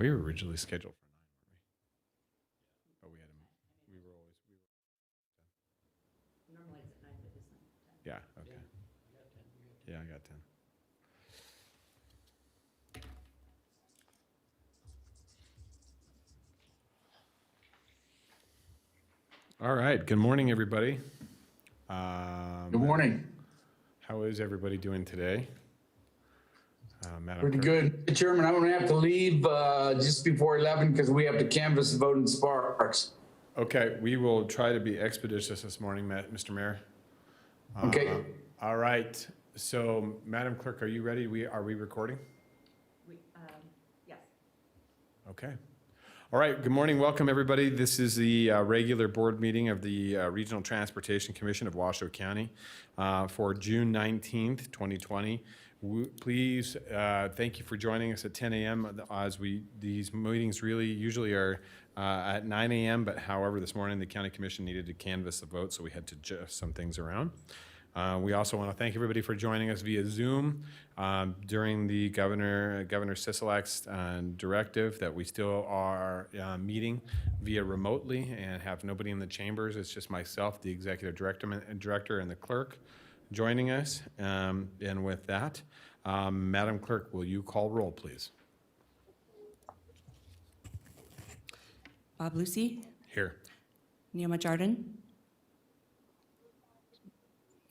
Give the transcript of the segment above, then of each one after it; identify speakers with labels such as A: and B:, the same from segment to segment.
A: We were originally scheduled for 9, weren't we? But we were always,
B: Normally it's at 9, but this time.
A: yeah, okay. Yeah, I got 10. All right, good morning, everybody.
C: Good morning.
A: How is everybody doing today? Madam
C: Pretty
A: Clerk?
C: good. Chairman, I'm going to have to leave just before 11 because we have to canvass the vote in Sparks.
A: Okay, we will try to be expeditious this morning, Mr. Mayor.
C: Okay.
A: All right, so Madam Clerk, are you ready? Are we recording?
B: Yes.
A: Okay. All right, good morning, welcome everybody. This is the regular board meeting of the Regional Transportation Commission of Washoe County for June 19th, 2020. Please, thank you for joining us at 10 a.m. as these meetings usually are at 9 a.m., but however, this morning the County Commission needed to canvass the vote, so we had to adjust some things around. We also want to thank everybody for joining us via Zoom during the Governor Sisolak's directive that we still are meeting via remotely and have nobody in the chambers. It's just myself, the executive director, and the clerk joining us. And with that, Madam Clerk, will you call roll, please?
B: Bob Lucy,
A: Here.
B: Neoma Jardin.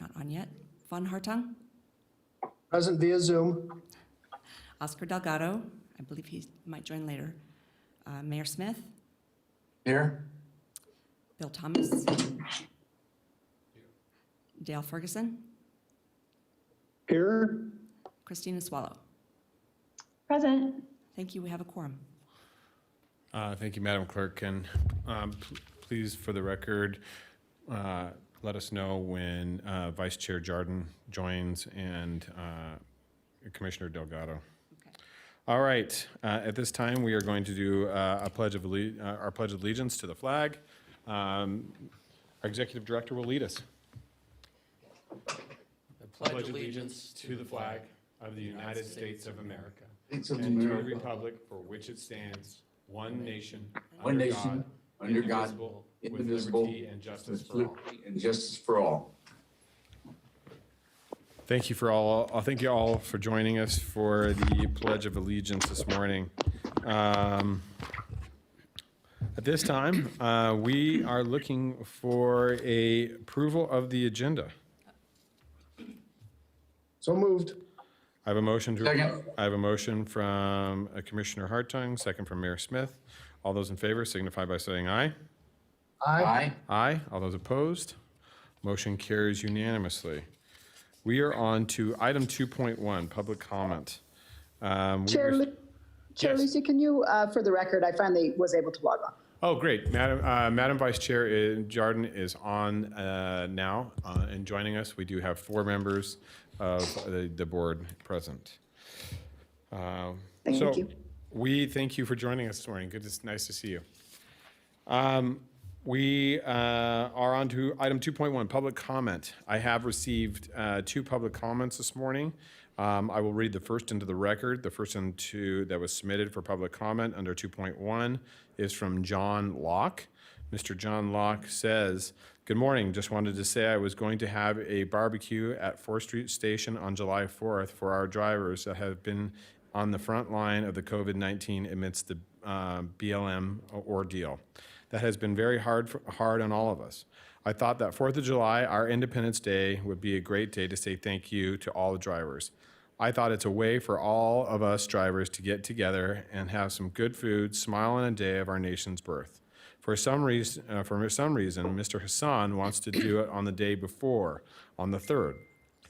B: Not on yet. Von Hartung,
D: Present via Zoom.
B: Oscar Delgado. I believe he might join later. Mayor Smith,
C: Here.
B: Bill Thomas, Dale Ferguson,
D: Here.
B: Christina Swallow.
E: Present.
B: Thank you. We have a quorum.
A: Thank you, Madam Clerk. And please, for the record, let us know when Vice Chair Jardin joins and Commissioner Delgado.
B: Okay.
A: All right. At this time, we are going to do our Pledge of Allegiance to the flag. Our Executive Director will lead us.
F: I pledge allegiance to the flag of the United States of America
C: States of
F: and to the
C: America.
F: republic for which it stands, one nation,
C: One nation, under God,
F: indivisible, with
C: indivisible,
F: liberty and justice
C: with
F: for all.
C: liberty and justice for all.
A: Thank you thank you all for joining us for the Pledge of Allegiance this morning. At this time, we are looking for a approval of the agenda.
D: So moved.
A: I have a motion
C: Second.
A: I have a motion from Commissioner Hartung, second from Mayor Smith. All those in favor signify by saying aye.
D: Aye.
A: Aye. All those opposed? Motion carries unanimously. We are on to item 2.1, public comment.
G: Chair
A: Yes.
G: Lucy, can you, for the record, I finally was able to log on.
A: Oh, great. Madam Vice Chair Jardin is on now and joining us. We do have 4 members of the board present.
G: Thank you.
A: We thank you for joining us this morning. It's nice to see you. We are on to item 2.1, public comment. I have received 2 public comments this morning. I will read the first into the record. The first one that was submitted for public comment under 2.1 is from John Locke. Mr. John Locke says, "Good morning. Just wanted to say I was going to have a barbecue at 4th Street Station on July 4th for our drivers that have been on the front line of the COVID-19 amidst the BLM ordeal. That has been very hard on all of us. I thought that 4th of July, our Independence Day, would be a great day to say thank you to all the drivers. I thought it's a way for all of us drivers to get together and have some good food, smile on a day of our nation's birth. For some reason, Mr. Hassan wants to do it on the day before, on the 3rd.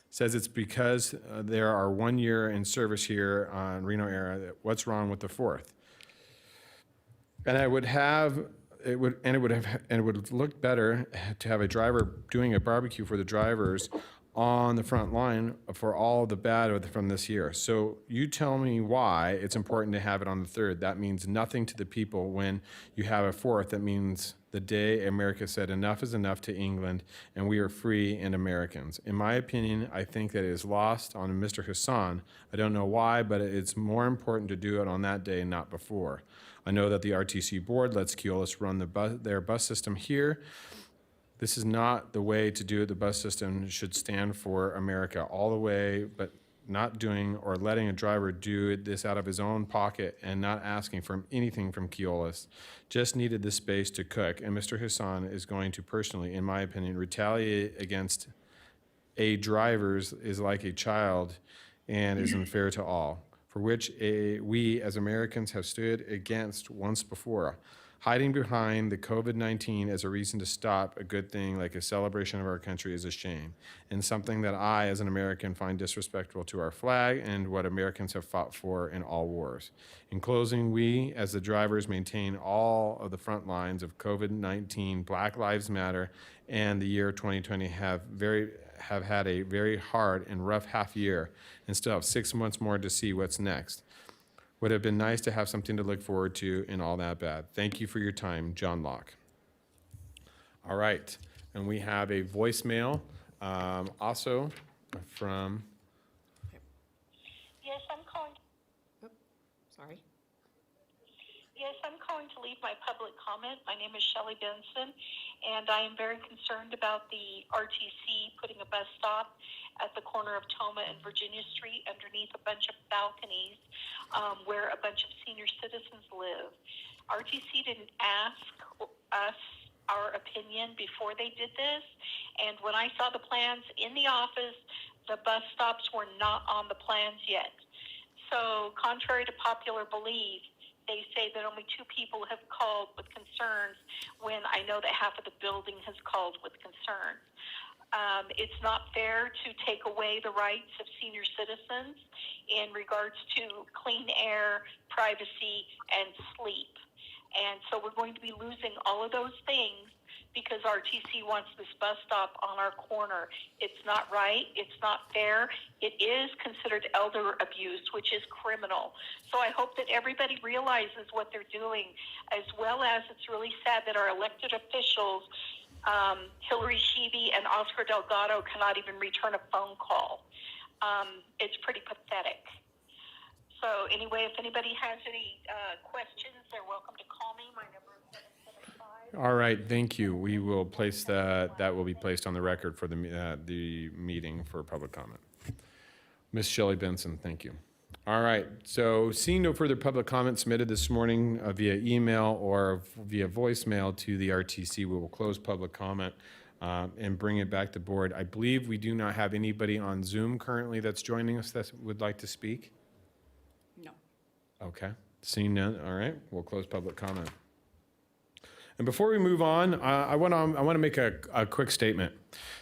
A: Says it's because there are 1 year in service here on Reno area. What's wrong with the 4th? And it would look better to have a driver doing a barbecue for the drivers on the front line for all the bad from this year. So you tell me why it's important to have it on the 3rd. That means nothing to the people when you have a 4th. That means the day America said enough is enough to England and we are free and Americans. In my opinion, I think that it is lost on Mr. Hassan. I don't know why, but it's more important to do it on that day, not before. I know that the RTC board lets Keolis run their bus system here. This is not the way to do it. The bus system should stand for America all the way, but not doing or letting a driver do this out of his own pocket and not asking for anything from Keolis. Just needed this space to cook, and Mr. Hassan is going to personally, in my opinion, retaliate against a driver's is like a child and is unfair to all, for which we as Americans have stood against once before. Hiding behind the COVID-19 as a reason to stop a good thing like a celebration of our country is a shame, and something that I, as an American, find disrespectful to our flag and what Americans have fought for in all wars. In closing, we, as the drivers, maintain all of the front lines of COVID-19, Black Lives Matter, and the year 2020 have had a very hard and rough half year and still have 6 months more to see what's next. Would have been nice to have something to look forward to in all that bad. Thank you for your time, John Locke. All right, and we have a voicemail also from.
H: Yes, I'm calling.
B: Sorry.
H: Yes, I'm calling to leave my public comment. My name is Shelley Benson, and I am very concerned about the RTC putting a bus stop at the corner of Toma and Virginia Street underneath a bunch of balconies where a bunch of senior citizens live. RTC didn't ask us our opinion before they did this, and when I saw the plans in the office, the bus stops were not on the plans yet. So contrary to popular belief, they say that only 2 people have called with concerns when I know that half of the building has called with concerns. It's not fair to take away the rights of senior citizens in regards to clean air, privacy, and sleep. And so we're going to be losing all of those things because RTC wants this bus stop on our corner. It's not right. It's not fair. It is considered elder abuse, which is criminal. So I hope that everybody realizes what they're doing, as well as it's really sad that our elected officials, Hillary Sheevy and Oscar Delgado, cannot even return a phone call. It's pretty pathetic. So anyway, if anybody has any questions, they're welcome to call me. My number is 775.
A: All right, thank you. We will place that will be placed on the record for the meeting for public comment. Ms. Shelley Benson, thank you. All right, so seeing no further public comment submitted this morning via email or via voicemail to the RTC, we will close public comment and bring it back to board. I believe we do not have anybody on Zoom currently that's joining us that would like to speak.
B: No.
A: Okay, seeing none, all right, we'll close public comment. And before we move on, I want to make a quick statement.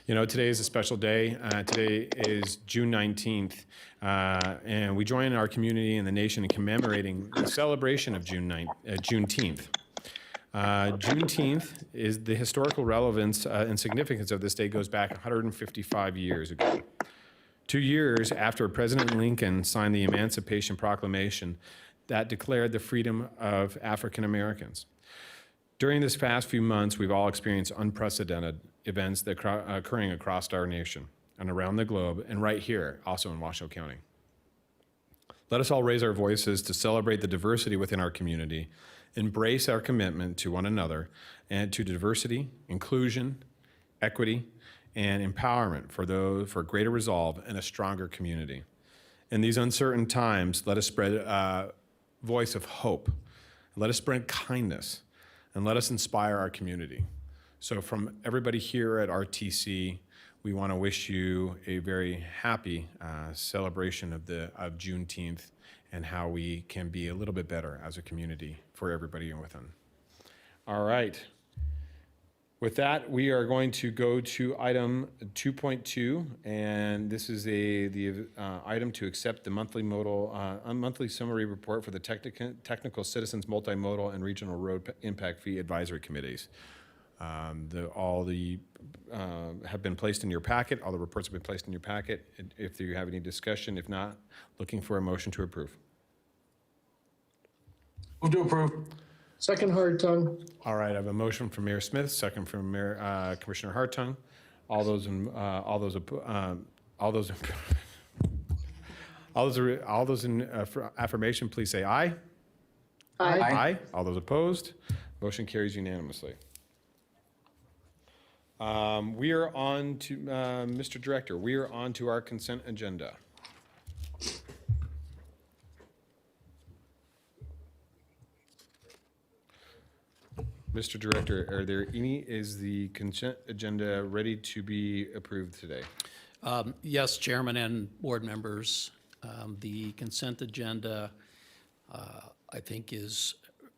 A: You know, today is a special day. Today is June 19th, and we join our community and the nation in commemorating the celebration of Juneteenth. Juneteenth is the historical relevance and significance of this day goes back 155 years ago. 2 years after President Lincoln signed the Emancipation Proclamation that declared the freedom of African Americans. During this past few months, we've all experienced unprecedented events that are occurring across our nation and around the globe, and right here, also in Washoe County. Let us all raise our voices to celebrate the diversity within our community, embrace our commitment to one another, and to diversity, inclusion, equity, and empowerment for greater resolve and a stronger community. In these uncertain times, let us spread a voice of hope. Let us spread kindness. And let us inspire our community. So from everybody here at RTC, we want to wish you a very happy celebration of Juneteenth and how we can be a little bit better as a community for everybody within. All right. With that, we are going to go to item 2.2, and this is the item to accept the monthly summary report for the Technical Citizens Multimodal and Regional Road Impact Fee Advisory Committees. All the have been placed in your packet. All the reports have been placed in your packet. If you have any discussion, if not, looking for a motion to approve.
C: Move to approve.
D: Second Hartung.
A: All right, I have a motion from Mayor Smith, second from Commissioner Hartung. All those in affirmation, please say aye.
G: Aye.
A: Aye. All those opposed? Motion carries unanimously. We are on to, Mr. Director, we are on to our consent agenda. Mr. Director, is the consent agenda ready to be approved today?
I: Yes, Chairman and board members. The consent agenda, I think, is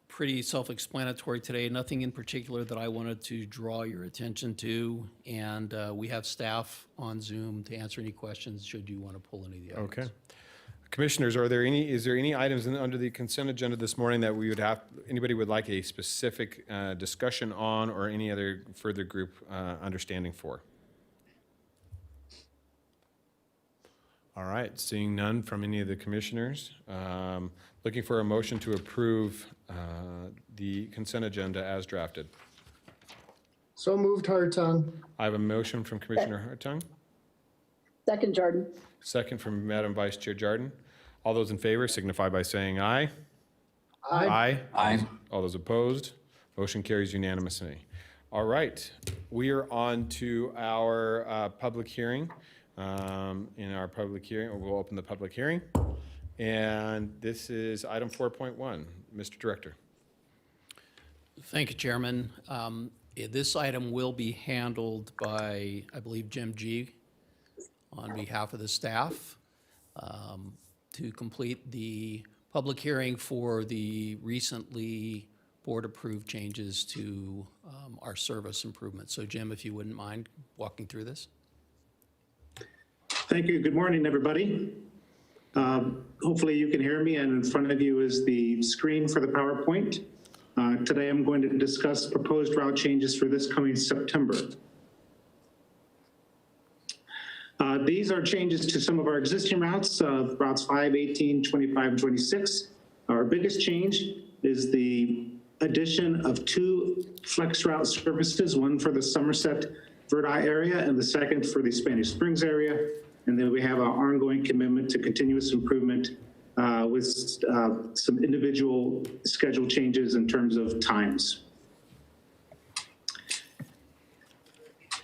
I: pretty self-explanatory today. Nothing in particular that I wanted to draw your attention to. And we have staff on Zoom to answer any questions should you want to pull any of the items.
A: Okay. Commissioners, is there any items under the consent agenda this morning that anybody would like a specific discussion on or any other further group understanding for? All right, seeing none from any of the commissioners, looking for a motion to approve the consent agenda as drafted.
D: So moved Hartung.
A: I have a motion from Commissioner Hartung,
G: Second Jordan.
A: second from Madam Vice Chair Jardine. All those in favor signify by saying aye.
D: Aye.
C: Aye.
A: All those opposed? Motion carries unanimously. All right, we are on to our public hearing. In our public hearing, we'll open the public hearing. And this is item 4.1. Mr. Director.
I: Thank you, Chairman. This item will be handled by, I believe, Jim G. on behalf of the staff to complete the public hearing for the recently board-approved changes to our service improvements. So, Jim, if you wouldn't mind walking through this.
J: Thank you. Good morning, everybody. Hopefully you can hear me, and in front of you is the screen for the PowerPoint. Today I'm going to discuss proposed route changes for this coming September. These are changes to some of our existing routes, routes 5, 18, 25, and 26. Our biggest change is the addition of 2 flex route services, one for the Somersett Verdi area and the second for the Spanish Springs area. And then we have our ongoing commitment to continuous improvement with some individual schedule changes in terms of times.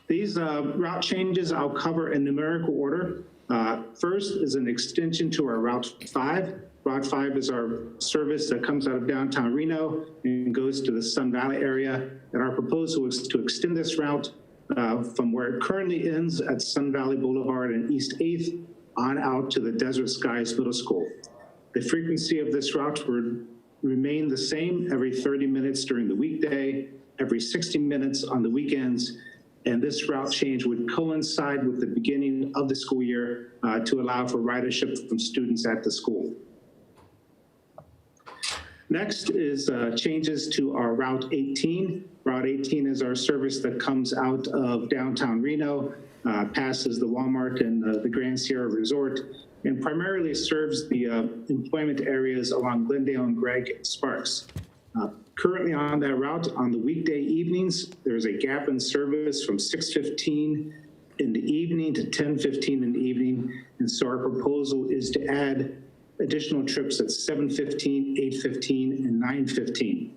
J: These route changes I'll cover in numerical order. First is an extension to our Route 5. Route 5 is our service that comes out of downtown Reno and goes to the Sun Valley area. And our proposal is to extend this route from where it currently ends at Sun Valley Boulevard and East 8th on out to the Desert Skies Middle School. The frequency of this route would remain the same every 30 minutes during the weekday, every 60 minutes on the weekends, and this route change would coincide with the beginning of the school year to allow for ridership from students at the school. Next is changes to our Route 18. Route 18 is our service that comes out of downtown Reno, passes the Walmart and the Grand Sierra Resort, and primarily serves the employment areas along Glendale and Gregg and Sparks. Currently on that route, on the weekday evenings, there's a gap in service from 6:15 in the evening to 10:15 in the evening. And so our proposal is to add additional trips at 7:15, 8:15, and 9:15.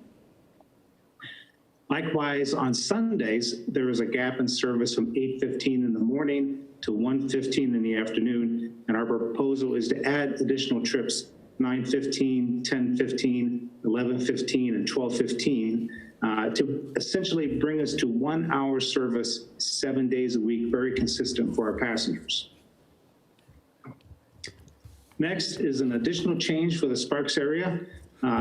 J: Likewise, on Sundays, there is a gap in service from 8:15 in the morning to 1:15 in the afternoon. And our proposal is to add additional trips 9:15, 10:15, 11:15, and 12:15 to essentially bring us to 1 hour service 7 days a week, very consistent for our passengers. Next is an additional change for the Sparks area.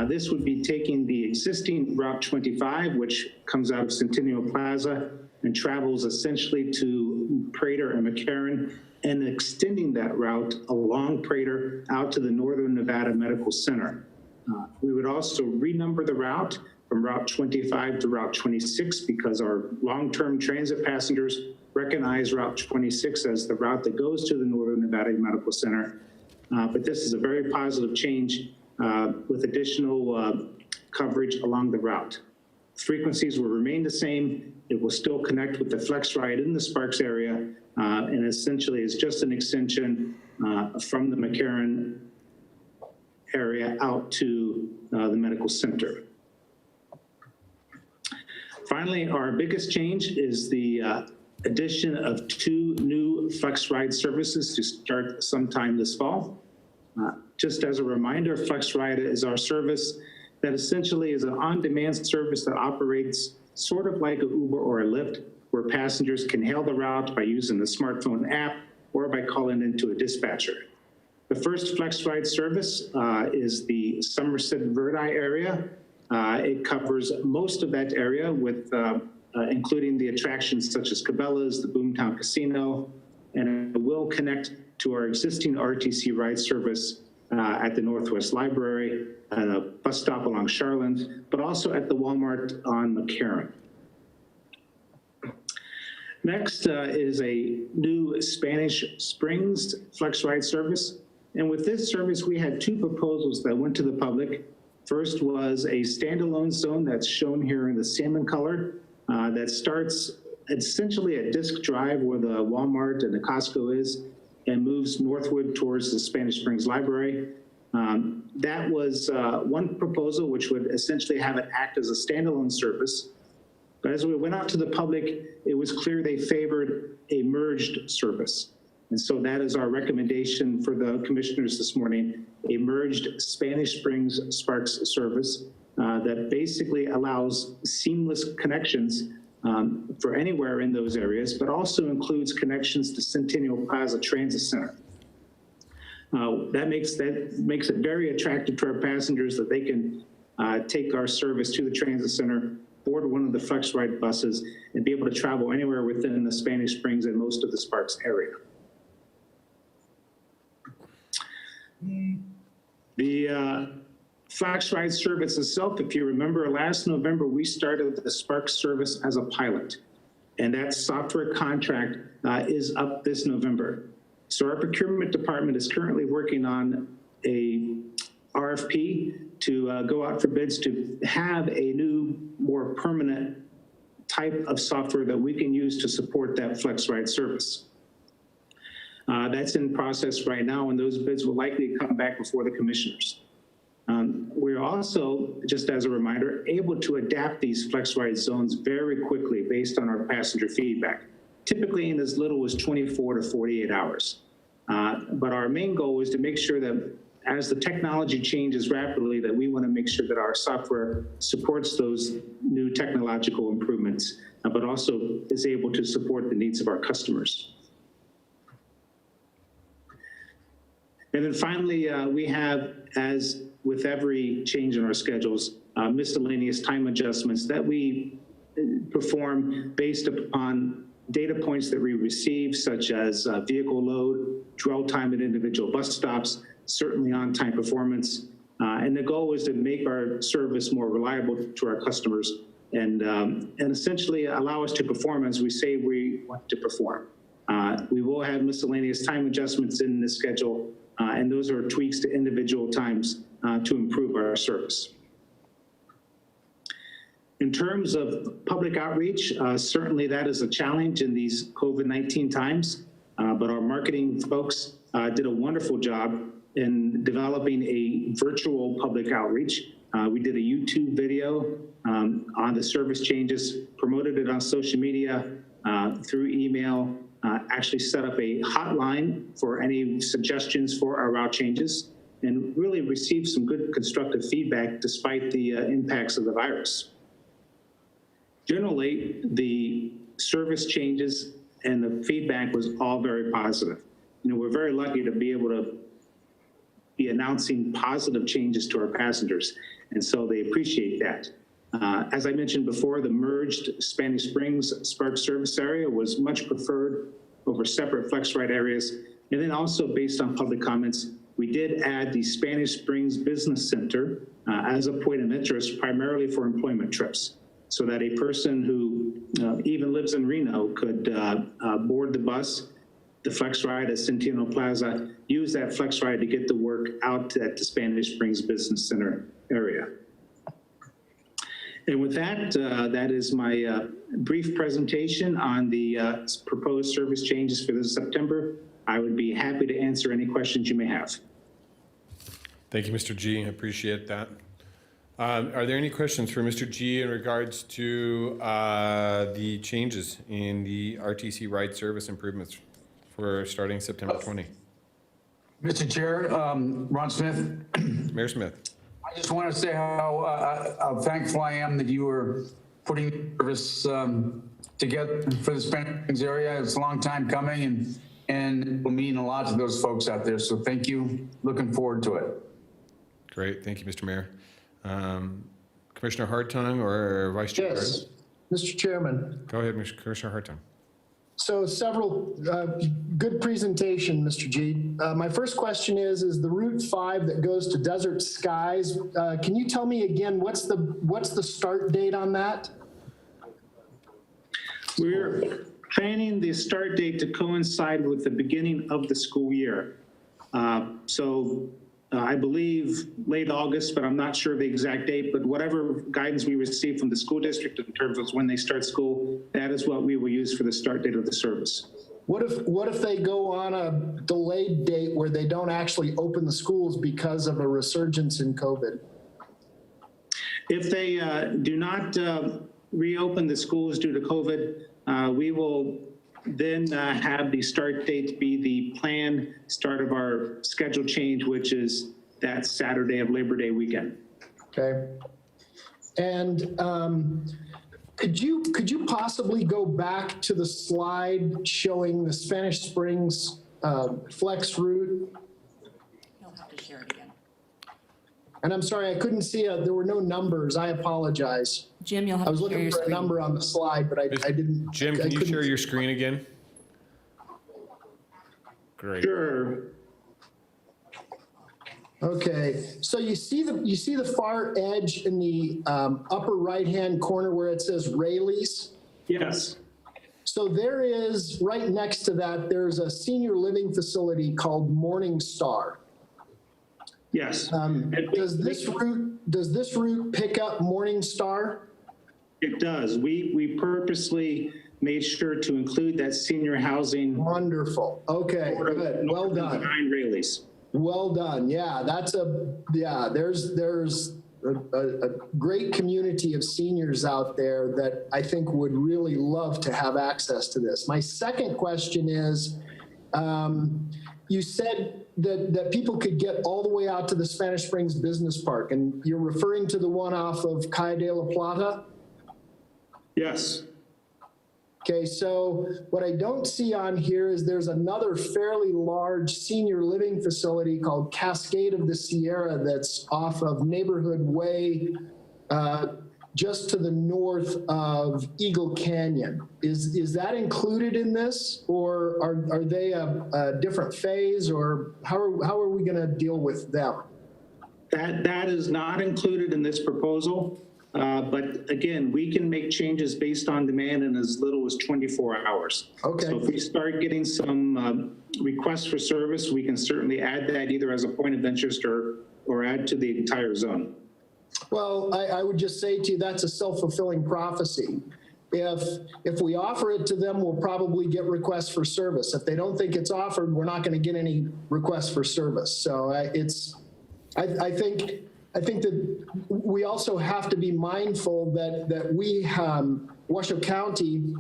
J: This would be taking the existing Route 25, which comes out of Centennial Plaza and travels essentially to Prater and McCarran, and extending that route along Prater out to the Northern Nevada Medical Center. We would also renumber the route from Route 25 to Route 26 because our long-term transit passengers recognize Route 26 as the route that goes to the Northern Nevada Medical Center. But this is a very positive change with additional coverage along the route. Frequencies will remain the same. It will still connect with the FlexRIDE in the Sparks area, and essentially is just an extension from the McCarran area out to the medical center. Finally, our biggest change is the addition of 2 new FlexRIDE services to start sometime this fall. Just as a reminder, FlexRIDE is our service that essentially is an on-demand service that operates sort of like an Uber or a Lyft, where passengers can hail the route by using the smartphone app or by calling into a dispatcher. The first FlexRIDE service is the Somersett Verdi area. It covers most of that area with including the attractions such as Cabela's, the Boomtown Casino, and it will connect to our existing RTC ride service at the Northwest Library, a bus stop along Charland, but also at the Walmart on McCarran. Next is a new Spanish Springs FlexRIDE service. And with this service, we had 2 proposals that went to the public. First was a standalone zone that's shown here in the salmon color that starts essentially at Disc Drive where the Walmart and the Costco is and moves northward towards the Spanish Springs Library. That was one proposal which would essentially have it act as a standalone service. But as we went out to the public, it was clear they favored a merged service. And so that is our recommendation for the commissioners this morning, a merged Spanish Springs Sparks service that basically allows seamless connections for anywhere in those areas, but also includes connections to Centennial Plaza Transit Center. That makes it very attractive to our passengers that they can take our service to the transit center, board one of the FlexRIDE buses, and be able to travel anywhere within the Spanish Springs and most of the Sparks area. The FlexRIDE service itself, if you remember, last November, we started the Sparks service as a pilot, and that software contract is up this November. So our procurement department is currently working on a RFP to go out for bids to have a new, more permanent type of software that we can use to support that FlexRIDE service. That's in process right now, and those bids will likely come back before the commissioners. We're also, just as a reminder, able to adapt these FlexRIDE zones very quickly based on our passenger feedback, typically in as little as 24 to 48 hours. But our main goal is to make sure that as the technology changes rapidly, that we want to make sure that our software supports those new technological improvements, but also is able to support the needs of our customers. And then finally, we have, as with every change in our schedules, miscellaneous time adjustments that we perform based upon data points that we receive, such as vehicle load, dwell time at individual bus stops, certainly on-time performance. And the goal is to make our service more reliable to our customers and essentially allow us to perform as we say we want to perform. We will have miscellaneous time adjustments in the schedule, and those are tweaks to individual times to improve our service. In terms of public outreach, certainly that is a challenge in these COVID-19 times, but our marketing folks did a wonderful job in developing a virtual public outreach. We did a YouTube video on the service changes, promoted it on social media, through email, actually set up a hotline for any suggestions for our route changes, and really received some good constructive feedback despite the impacts of the virus. Generally, the service changes and the feedback was all very positive. You know, we're very lucky to be able to be announcing positive changes to our passengers, and so they appreciate that. As I mentioned before, the merged Spanish Springs Sparks service area was much preferred over separate FlexRIDE areas. And then also based on public comments, we did add the Spanish Springs Business Center as a point of interest, primarily for employment trips, so that a person who even lives in Reno could board the bus, the FlexRIDE at Centennial Plaza, use that FlexRIDE to get to work out at the Spanish Springs Business Center area. And with that, that is my brief presentation on the proposed service changes for this September. I would be happy to answer any questions you may have.
A: Thank you, Mr. G. I appreciate that. Are there any questions for Mr. G in regards to the changes in the RTC ride service improvements for starting September 20?
C: Mr. Chair, Ron Smith.
A: Mayor Smith.
C: I just want to say how thankful I am that you were putting service together for the Spanish Springs area. It's a long time coming, and it will mean a lot to those folks out there. So thank you. Looking forward to it.
A: Great. Thank you, Mr. Mayor. Commissioner Hartung or Vice Chair?
D: Yes, Mr. Chairman.
A: Go ahead, Commissioner Hartung.
D: So several, good presentation, Mr. G. My first question is the Route 5 that goes to Desert Skies, can you tell me again, what's the start date on that?
J: We're planning the start date to coincide with the beginning of the school year. I believe late August, but I'm not sure the exact date, but whatever guidance we receive from the school district in terms of when they start school, that is what we will use for the start date of the service.
D: What if they go on a delayed date where they don't actually open the schools because of a resurgence in COVID?
J: If they do not reopen the schools due to COVID, we will then have the start date be the planned start of our schedule change, which is that Saturday of Labor Day weekend.
D: Okay. And could you possibly go back to the slide showing the Spanish Springs flex route?
B: You'll have to share it again.
D: And I'm sorry, I couldn't see, there were no numbers. I apologize.
B: Jim, you'll have
D: I was
B: to share
D: looking
B: your
D: for a
B: screen.
D: number on the slide, but I didn't.
A: Jim,
D: I
A: can you
D: couldn't-
A: share your screen again? Great.
J: Sure.
D: Okay, so you see the far edge in the upper right-hand corner where it says Rayleigh's?
J: Yes.
D: So there is, right next to that, there's a senior living facility called Morning Star.
J: Yes.
D: Does this route pick up Morning Star?
J: It does. We purposely made sure to include that senior housing.
D: Wonderful. Okay, good. Well done.
J: Behind Rayleigh's.
D: Well done. Yeah, there's a great community of seniors out there that I think would really love to have access to this. My second question is, you said that people could get all the way out to the Spanish Springs Business Park, and you're referring to the one off of Calle de la Plata?
J: Yes.
D: Okay, so what I don't see on here is there's another fairly large senior living facility called Cascade of the Sierra that's off of Neighborhood Way, just to the north of Eagle Canyon. Is that included in this, or are they a different phase, or how are we going to deal with them?
J: That is not included in this proposal. But again, we can make changes based on demand in as little as 24 hours.
D: Okay.
J: So if we start getting some requests for service, we can certainly add that either as a point of interest or add to the entire zone.
D: Well, I would just say to you, that's a self-fulfilling prophecy. If we offer it to them, we'll probably get requests for service. If they don't think it's offered, we're not going to get any requests for service. So I think that we also have to be mindful that we, Washoe County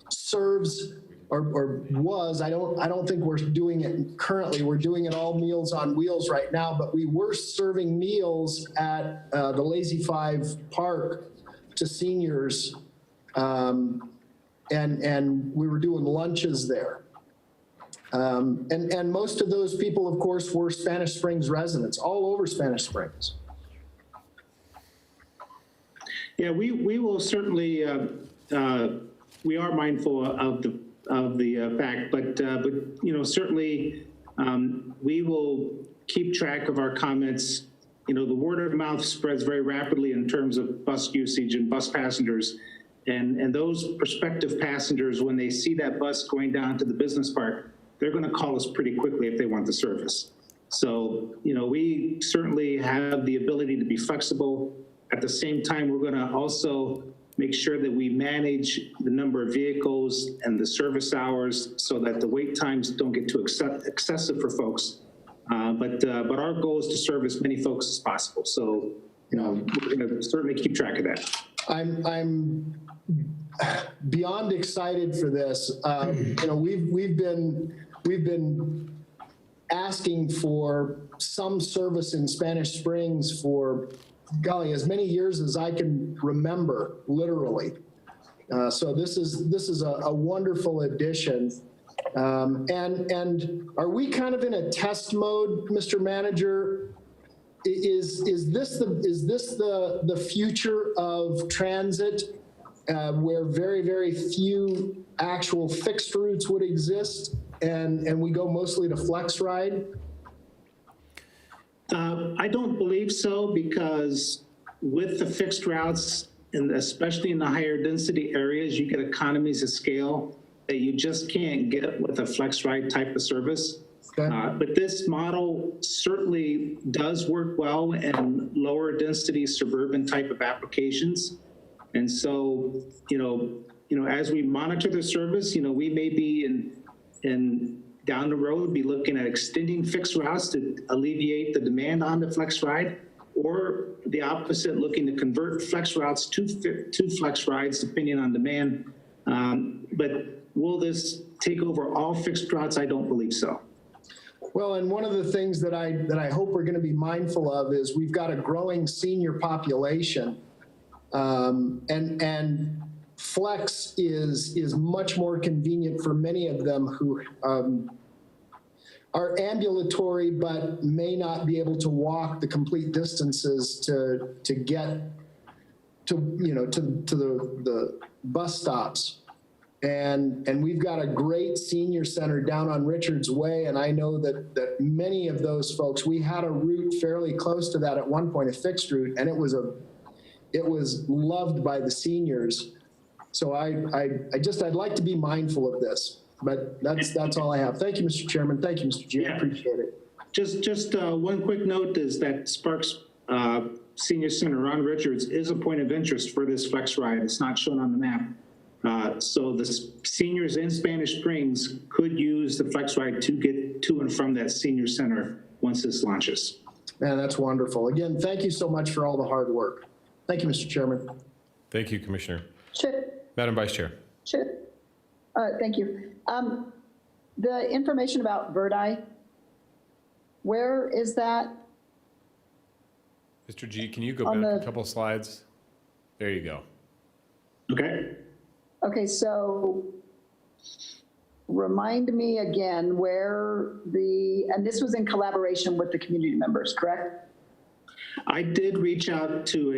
D: serves or was, I don't think we're doing it currently. We're doing it all Meals on Wheels right now, but we were serving meals at the Lazy Five Park to seniors, and we were doing lunches there. And most of those people, of course, were Spanish Springs residents, all over Spanish Springs.
J: Yeah, we will certainly, we are mindful of the fact, but certainly we will keep track of our comments. You know, the word of mouth spreads very rapidly in terms of bus usage and bus passengers. And those prospective passengers, when they see that bus going down to the business park, they're going to call us pretty quickly if they want the service. So, you know, we certainly have the ability to be flexible. At the same time, we're going to also make sure that we manage the number of vehicles and the service hours so that the wait times don't get too excessive for folks. But our goal is to serve as many folks as possible. So, you know, we're going to certainly keep track of that.
D: I'm beyond excited for this. You know, we've been asking for some service in Spanish Springs for, golly, as many years as I can remember, literally. So this is a wonderful addition. And are we kind of in a test mode, Mr. Manager? Is this the future of transit, where very, very few actual fixed routes would exist, and we go mostly to FlexRIDE?
J: I don't believe so, because with the fixed routes, and especially in the higher density areas, you get economies of scale that you just can't get with a FlexRIDE type of service.
D: Okay.
J: But this model certainly does work well in lower density suburban type of applications. And so, you know, as we monitor the service, you know, we may be in down the road be looking at extending fixed routes to alleviate the demand on the FlexRIDE, or the opposite, looking to convert flex routes to FlexRIDes depending on demand. But will this take over all fixed routes? I don't believe so.
D: Well, and one of the things that I hope we're going to be mindful of is we've got a growing senior population, and Flex is much more convenient for many of them who are ambulatory but may not be able to walk the complete distances to get to the bus stops. And we've got a great senior center down on Richards Way, and I know that many of those folks, we had a route fairly close to that at one point, a fixed route, and it was loved by the seniors. So I'd like to be mindful of this, but that's all I have. Thank you, Mr. Chairman. Thank you, Mr. G. I appreciate it.
J: Just one quick note is that Sparks Senior Center on Richards is a point of interest for this FlexRIDE. It's not shown on the map. So the seniors in Spanish Springs could use the FlexRIDE to get to and from that senior center once this launches.
D: Man, that's wonderful. Again, thank you so much for all the hard work. Thank you, Mr. Chairman.
A: Thank you, Commissioner.
G: Sure,
A: Madam Vice Chair.
G: sure. Thank you. The information about Verdi, where is that?
A: Mr. G, can you go
G: On
A: back a
G: the-
A: couple slides? There you go.
J: Okay.
G: Okay, so remind me again where and this was in collaboration with the community members, correct?
J: I did reach out to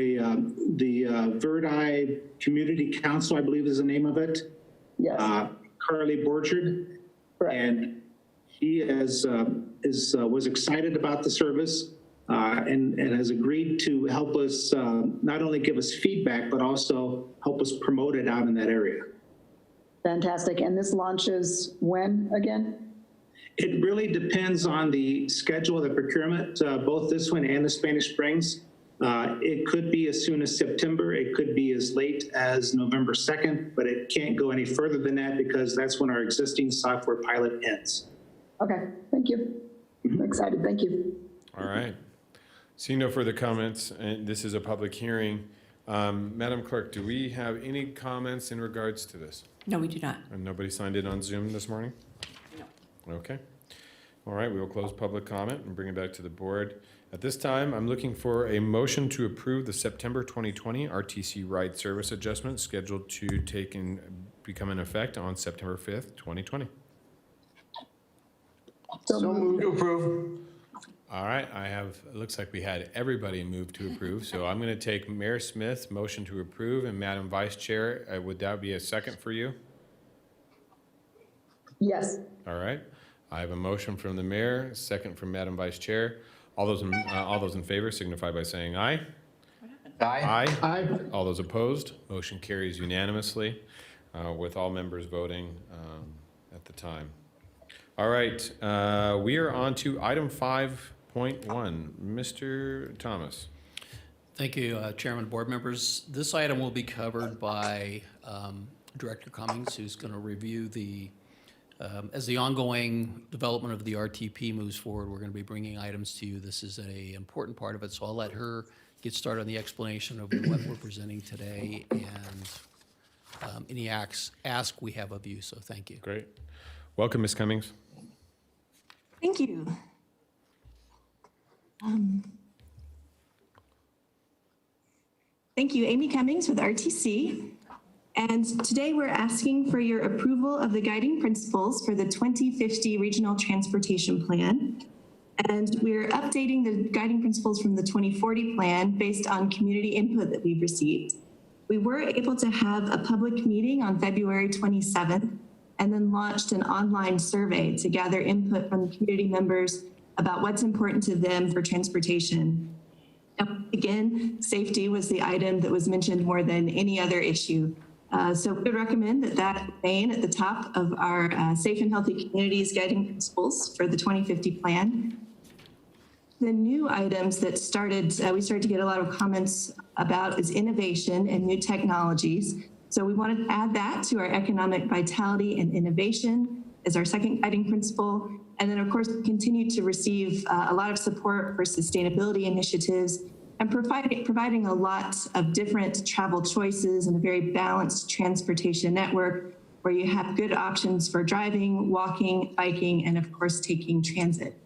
J: the Verdi Community Council, I believe is the name of it.
G: Yes,
J: Carly Borchard,
G: correct.
J: and he was excited about the service and has agreed to help us not only give us feedback, but also help us promote it out in that area.
G: Fantastic. And this launches when again?
J: It really depends on the schedule of the procurement, both this one and the Spanish Springs. It could be as soon as September. It could be as late as November 2nd, but it can't go any further than that because that's when our existing software pilot ends.
G: Okay, thank you. I'm excited. Thank you.
A: All right. Seeing no further comments, and this is a public hearing. Madam Clerk, do we have any comments in regards to this?
B: No, we do not.
A: And nobody signed in on Zoom this morning?
B: No.
A: Okay. All right, we will close public comment and bring it back to the board. At this time, I'm looking for a motion to approve the September 2020 RTC ride service adjustment scheduled to become in effect on September 5th, 2020.
D: So moved.
C: To approve.
A: All right, it looks like we had everybody move to approve, so I'm going to take Mayor Smith's motion to approve, and Madam Vice Chair, would that be a second for you?
G: Yes.
A: All right. I have a motion from the mayor, second from Madam Vice Chair. All those in favor signify by saying aye.
C: Aye.
D: Aye.
A: All those opposed, motion carries unanimously, with all members voting at the time. All right, we are on to item 5.1. Mr. Thomas.
I: Thank you, Chairman, board members. This item will be covered by Director Cummings, who's going to review as the ongoing development of the RTP moves forward, we're going to be bringing items to you. This is an important part of it, so I'll let her get started on the explanation of what we're presenting today and any ask we have of you, so thank you.
A: Great. Welcome, Ms. Cummings.
E: Thank you. Thank you, Amy Cummings with RTC. And today we're asking for your approval of the guiding principles for the 2050 Regional Transportation Plan. And we're updating the guiding principles from the 2040 plan based on community input that we've received. We were able to have a public meeting on February 27th and then launched an online survey to gather input from community members about what's important to them for transportation. Now, again, safety was the item that was mentioned more than any other issue. So we would recommend that remain at the top of our Safe and Healthy Communities Guiding Principles for the 2050 plan. The new items that we started to get a lot of comments about is innovation and new technologies. So we wanted to add that to our economic vitality and innovation as our second guiding principle. And then of course, we continue to receive a lot of support for sustainability initiatives and providing a lot of different travel choices and a very balanced transportation network where you have good options for driving, walking, biking, and of course, taking transit.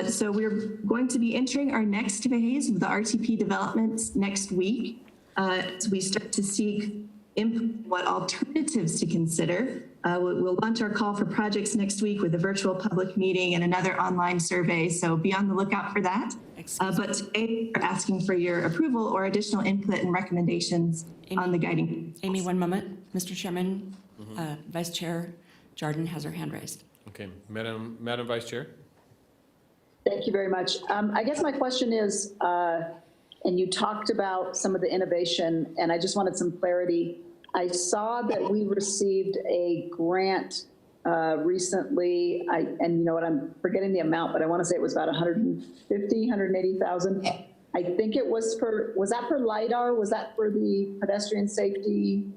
E: So we're going to be entering our next phase of the RTP developments next week as we start to seek input what alternatives to consider. We'll launch our call for projects next week with a virtual public meeting and another online survey, so be on the lookout for that. But today we're asking for your approval or additional input and recommendations on the guiding.
B: Amy, one moment. Mr. Chairman, Vice Chair Jordan has her hand raised.
A: Okay, Madam Vice Chair.
G: Thank you very much. I guess my question is, and you talked about some of the innovation, and I just wanted some clarity. I saw that we received a grant recently, and you know what, I'm forgetting the amount, but I want to say it was about 180,000. I think it was that for LiDAR? Was that for the pedestrian safety?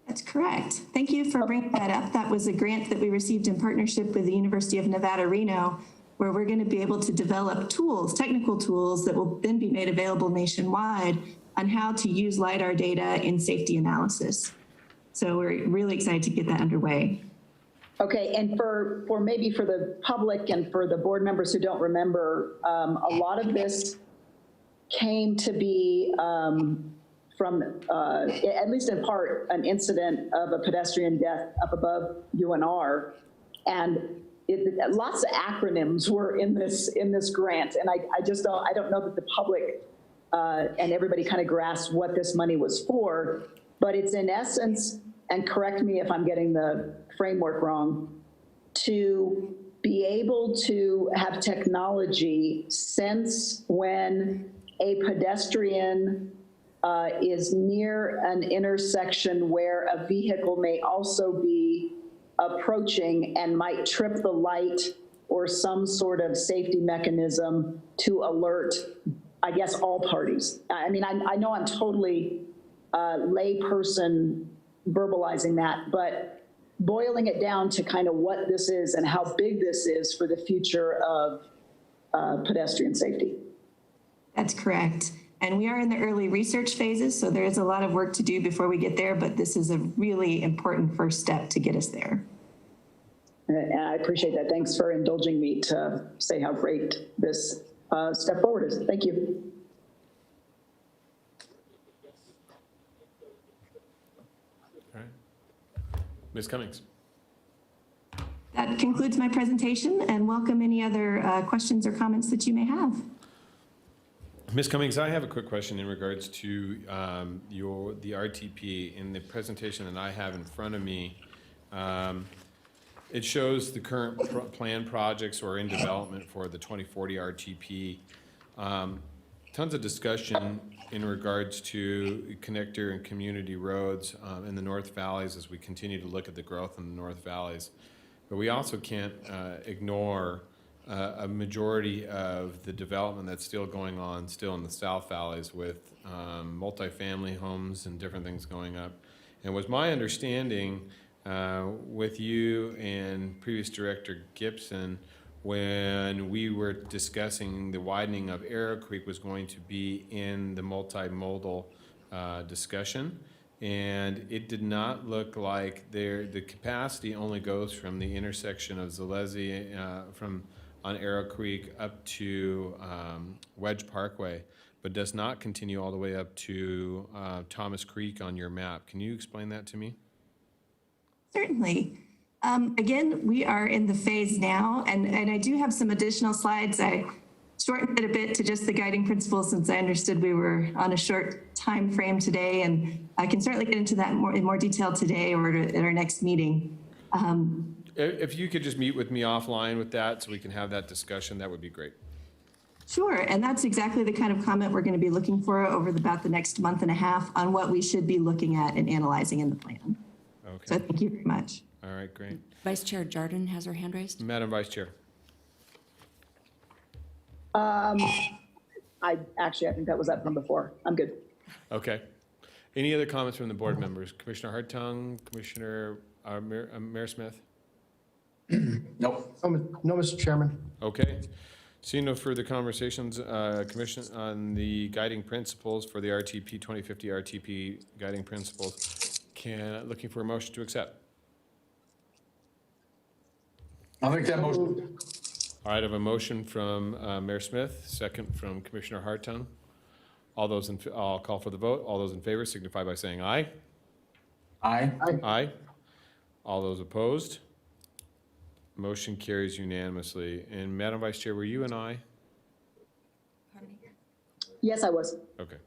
E: That's correct. Thank you for bringing that up. That was a grant that we received in partnership with the University of Nevada, Reno, where we're going to be able to develop tools, technical tools that will then be made available nationwide on how to use LiDAR data in safety analysis. So we're really excited to get that underway.
G: Okay, and for maybe for the public and for the board members who don't remember, a lot of this came to be from, at least in part, an incident of a pedestrian death up above UNR. And lots of acronyms were in this grant, and I don't know that the public and everybody kind of grasped what this money was for, but it's in essence, and correct me if I'm getting the framework wrong, to be able to have technology sense when a pedestrian is near an intersection where a vehicle may also be approaching and might trip the light or some sort of safety mechanism to alert, I guess, all parties. I mean, I know I'm totally lay person verbalizing that, but boiling it down to kind of what this is and how big this is for the future of pedestrian safety.
E: That's correct. And we are in the early research phases, so there is a lot of work to do before we get there, but this is a really important first step to get us there.
G: And I appreciate that. Thanks for indulging me to say how great this step forward is. Thank you.
A: All right. Ms. Cummings.
E: That concludes my presentation, and welcome any other questions or comments that you may have.
A: Ms. Cummings, I have a quick question in regards to the RTP. In the presentation that I have in front of me, It shows the current planned projects or in development for the 2040 RTP. Tons of discussion in regards to connector and community roads in the North Valleys as we continue to look at the growth in the North Valleys. But we also can't ignore a majority of the development that's still going on still in the South Valleys with multifamily homes and different things going up. And was my understanding with you and previous Director Gibson, when we were discussing the widening of Arrow Creek was going to be in the multimodal discussion. And it did not look like the capacity only goes from the intersection of Zalesi on Arrow Creek up to Wedge Parkway, but does not continue all the way up to Thomas Creek on your map. Can you explain that to me?
E: Certainly. Again, we are in the phase now, and I do have some additional slides. I shortened it a bit to just the guiding principles since I understood we were on a short time frame today, and I can certainly get into that in more detail today or at our next meeting.
A: If you could just meet with me offline with that so we can have that discussion, that would be great.
E: Sure, and that's exactly the kind of comment we're going to be looking for over about the next month and a half on what we should be looking at and analyzing in the plan.
A: Okay.
E: So thank you very much.
A: All right, great.
B: Vice Chair Jardine has her hand raised.
A: Madam Vice Chair.
G: I think that was up from before. I'm good.
A: Okay. Any other comments from the board members? Commissioner Hartung, Commissioner Mayor Smith?
C: Nope.
D: No, Mr. Chairman.
A: Okay. Seeing no further conversations, Commission on the guiding principles for the RTP 2050 RTP guiding principles. Looking for a motion to accept.
C: I'll make that motion.
A: All right, I have a motion from Mayor Smith, second from Commissioner Hartung. I'll call for the vote. All those in favor signify by saying aye.
C: Aye.
A: Aye. All those opposed? Motion carries unanimously. And Madam Vice Chair, were you an aye?
G: Yes, I was.
A: Okay,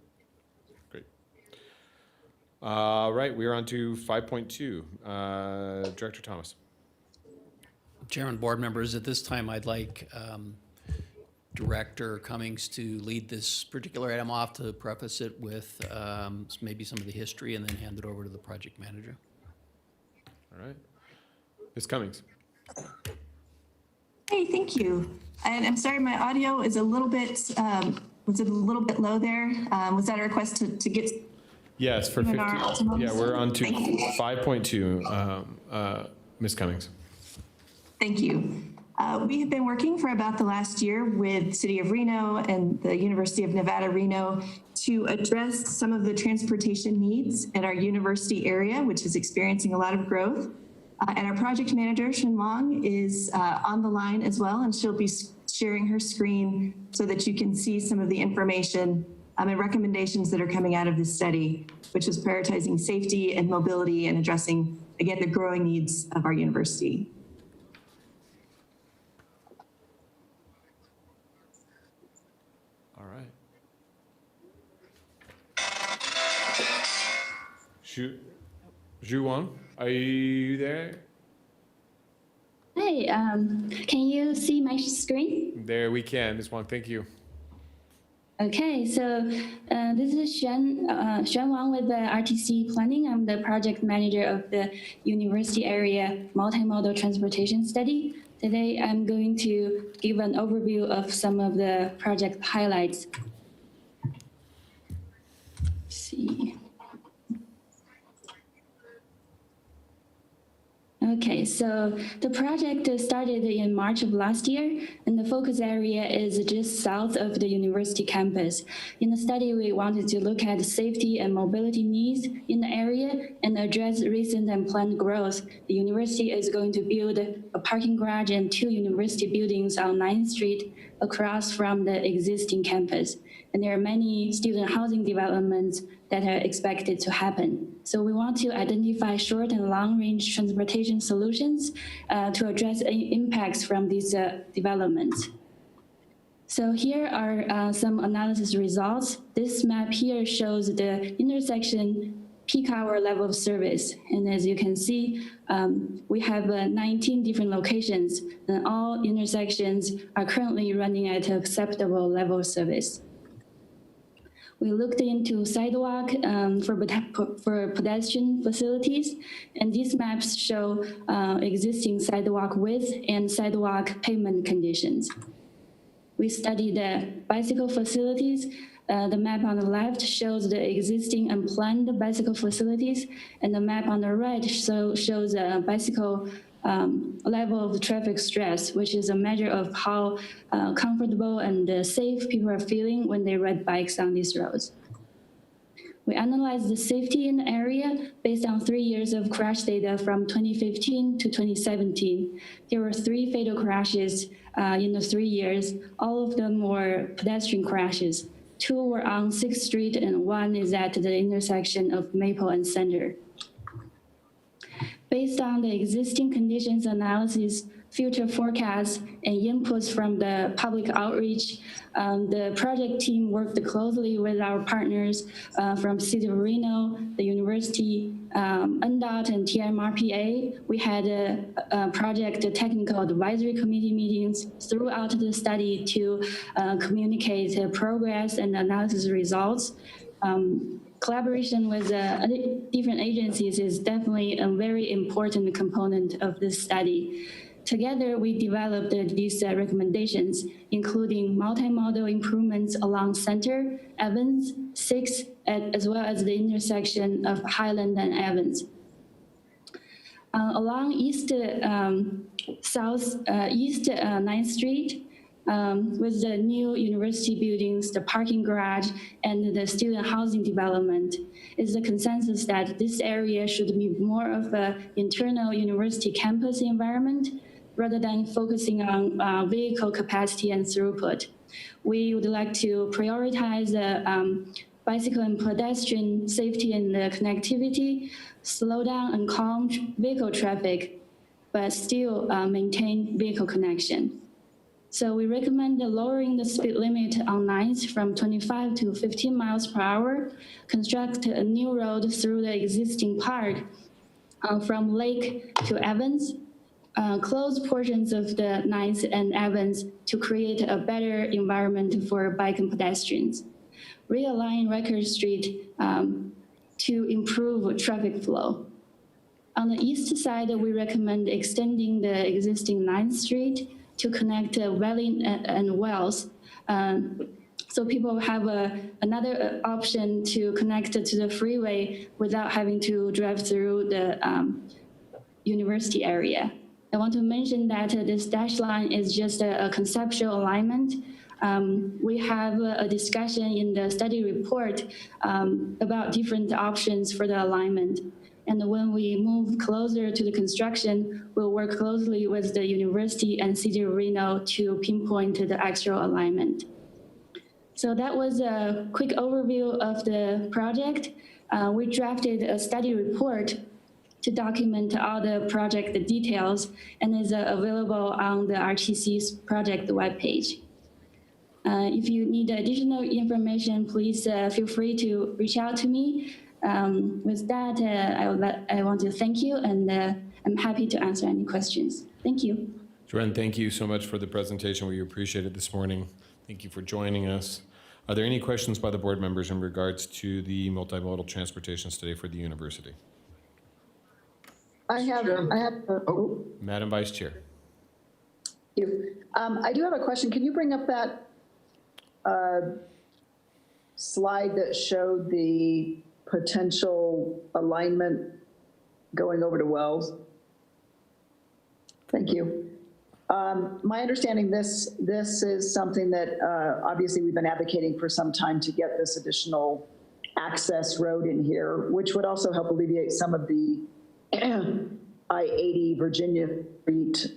A: great. All right, we are on to 5.2. Director Thomas.
I: Chairman, board members, at this time, I'd like Director Cummings to lead this particular item off, to preface it with maybe some of the history, and then hand it over to the project manager.
A: All right. Ms. Cummings.
E: Hey, thank you. And I'm sorry, my audio is a little bit, was it a little bit low there? Was that a request to get?
A: Yes, for 50. Yeah, we're on to
E: Thank you.
A: 5.2. Ms. Cummings.
E: Thank you. We have been working for about the last year with City of Reno and the University of Nevada, Reno to address some of the transportation needs in our university area, which is experiencing a lot of growth. And our project manager, Shin Wong, is on the line as well, and she'll be sharing her screen so that you can see some of the information and recommendations that are coming out of this study, which is prioritizing safety and mobility and addressing, again, the growing needs of our university.
A: All right. Zhu Wang, are you there?
K: Hey, can you see my screen?
A: There we can. Ms. Wang, thank you.
K: Okay, so this is Xuan Wang with the RTC Planning. I'm the project manager of the University Area Multimodal Transportation Study. Today, I'm going to give an overview of some of the project highlights. Let's see. Okay, so the project started in March of last year, and the focus area is just south of the university campus. In the study, we wanted to look at safety and mobility needs in the area and address recent and planned growth. The university is going to build a parking garage and 2 university buildings on 9th Street across from the existing campus. And there are many student housing developments that are expected to happen. So we want to identify short and long-range transportation solutions to address impacts from these developments. So here are some analysis results. This map here shows the intersection peak hour level of service. And as you can see, we have 19 different locations, and all intersections are currently running at an acceptable level of service. We looked into sidewalk for pedestrian facilities, and these maps show existing sidewalk width and sidewalk pavement conditions. We studied the bicycle facilities. The map on the left shows the existing and planned bicycle facilities, and the map on the right shows a bicycle level of traffic stress, which is a measure of how comfortable and safe people are feeling when they ride bikes on these roads. We analyzed the safety in the area based on 3 years of crash data from 2015 to 2017. There were 3 fatal crashes in the 3 years. All of them were pedestrian crashes. 2 were on 6th Street and 1 is at the intersection of Maple and Center. Based on the existing conditions analysis, future forecasts, and inputs from the public outreach, the project team worked closely with our partners from City of Reno, the university, NDOT, and TMRPA. We had a project technical advisory committee meetings throughout the study to communicate progress and analysis results. Collaboration with different agencies is definitely a very important component of this study. Together, we developed these recommendations, including multimodal improvements along Center, Evans, 6th, as well as the intersection of Highland and Evans. Along East 9th Street, with the new university buildings, the parking garage, and the student housing development, is the consensus that this area should be more of an internal university campus environment rather than focusing on vehicle capacity and throughput. We would like to prioritize bicycle and pedestrian safety and connectivity, slow down and calm vehicle traffic, but still maintain vehicle connection. So we recommend lowering the speed limit on 9th from 25 to 15 miles per hour, construct a new road through the existing park from Lake to Evans, close portions of the 9th and Evans to create a better environment for bike and pedestrians, realign Record Street to improve traffic flow. On the east side, we recommend extending the existing 9th Street to connect Valley and Wells. So people have another option to connect to the freeway without having to drive through the university area. I want to mention that this dash line is just a conceptual alignment. We have a discussion in the study report about different options for the alignment. And when we move closer to the construction, we'll work closely with the university and City of Reno to pinpoint the actual alignment. So that was a quick overview of the project. We drafted a study report to document all the project details and is available on the RTC's project webpage. If you need additional information, please feel free to reach out to me. With that, I want to thank you, and I'm happy to answer any questions. Thank you.
A: Joanne, thank you so much for the presentation. We appreciate it this morning. Thank you for joining us. Are there any questions by the board members in regards to the multimodal transportation study for the university?
G: I have.
A: Madam Vice Chair.
G: Thank you. I do have a question. Can you bring up that slide that showed the potential alignment going over to Wells? Thank you. My understanding, this is something that obviously we've been advocating for some time to get this additional access road in here, which would also help alleviate some of the I-80 Virginia Street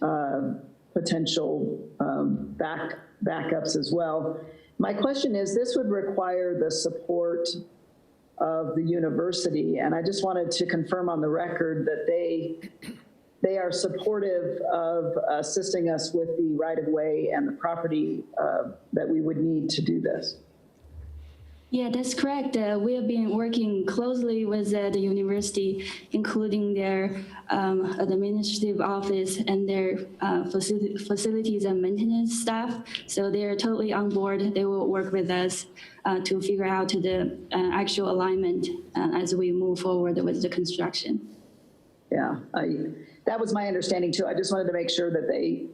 G: potential backups as well. My question is, this would require the support of the university, and I just wanted to confirm on the record that they are supportive of assisting us with the right-of-way and the property that we would need to do this.
K: Yeah, that's correct. We have been working closely with the university, including their administrative office and their facilities and maintenance staff. So they're totally on board. They will work with us to figure out the actual alignment as we move forward with the construction.
G: Yeah, that was my understanding too. I just wanted to make sure that they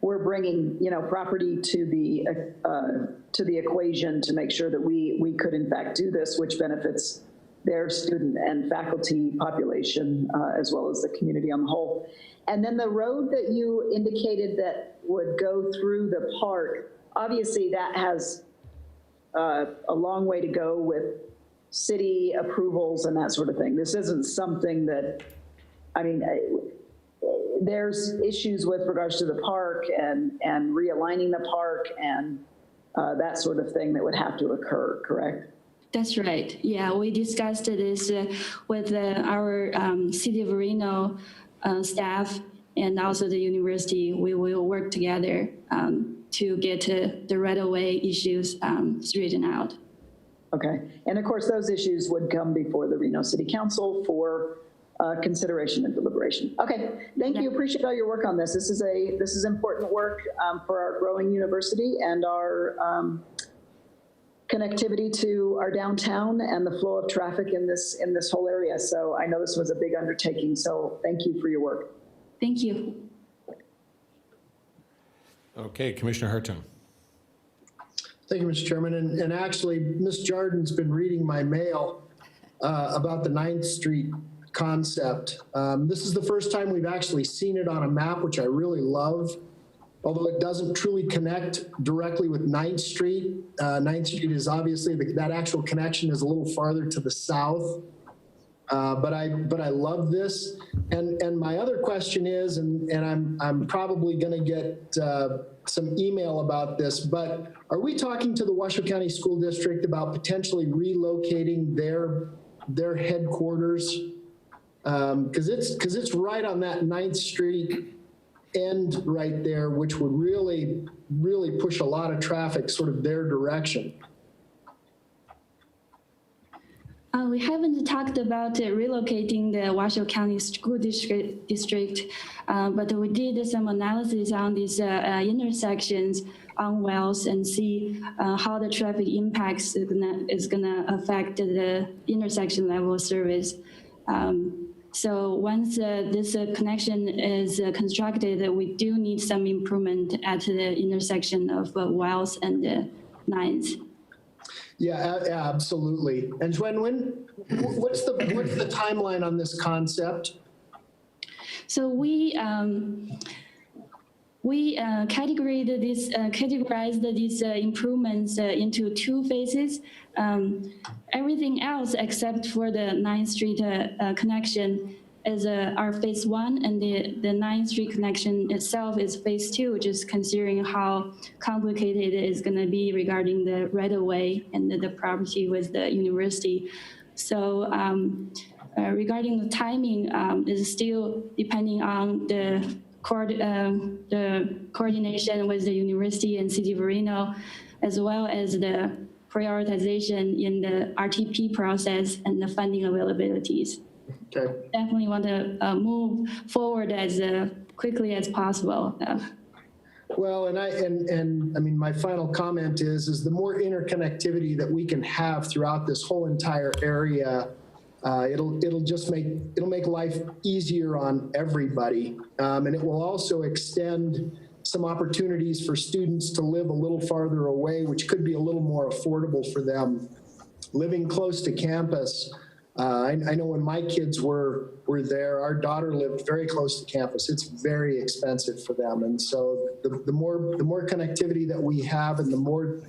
G: were bringing, property to the equation to make sure that we could in fact do this, which benefits their student and faculty population as well as the community on the whole. And then the road that you indicated that would go through the park, obviously that has a long way to go with city approvals and that sort of thing. This isn't something that, there's issues with regards to the park and realigning the park and that sort of thing that would have to occur, correct?
K: That's right. Yeah, we discussed this with our City of Reno staff and also the university. We will work together to get the right-of-way issues straightened out.
G: Okay, and of course, those issues would come before the Reno City Council for consideration and deliberation. Okay, thank you. Appreciate all your work on this. This is important work for our growing university and our connectivity to our downtown and the flow of traffic in this whole area. So I know this was a big undertaking. So thank you for your work.
K: Thank you.
A: Okay, Commissioner Hartung.
D: Thank you, Mr. Chairman. And actually, Ms. Jardin's been reading my mail about the 9th Street concept. This is the first time we've actually seen it on a map, which I really love, although it doesn't truly connect directly with 9th Street. 9th Street is obviously, that actual connection is a little farther to the south. But I love this. And my other question is, and I'm probably gonna get some email about this, but are we talking to the Washoe County School District about potentially relocating their headquarters? Because it's right on that 9th Street end right there, which would really, really push a lot of traffic sort of their direction.
K: We haven't talked about relocating the Washoe County School District, but we did some analysis on these intersections on Wells and see how the traffic impacts is gonna affect the intersection level service. So once this connection is constructed, we do need some improvement at the intersection of Wells and 9th.
D: Yeah, absolutely. And what's the timeline on this concept?
K: So we categorized these improvements into 2 phases. Everything else except for the 9th Street connection is our phase 1, and the 9th Street connection itself is phase 2, just considering how complicated it is going to be regarding the right-of-way and the property with the university. So regarding the timing, is still depending on the coordination with the university and City of Reno, as well as the prioritization in the RTP process and the funding availabilities.
D: Okay.
K: Definitely want to move forward as quickly as possible.
D: Well, and I mean, my final comment is the more interconnectivity that we can have throughout this whole entire area, it'll make life easier on everybody, and it will also extend some opportunities for students to live a little farther away, which could be a little more affordable for them. Living close to campus, I know when my kids were there, our daughter lived very close to campus. It's very expensive for them, and so the more connectivity that we have and the more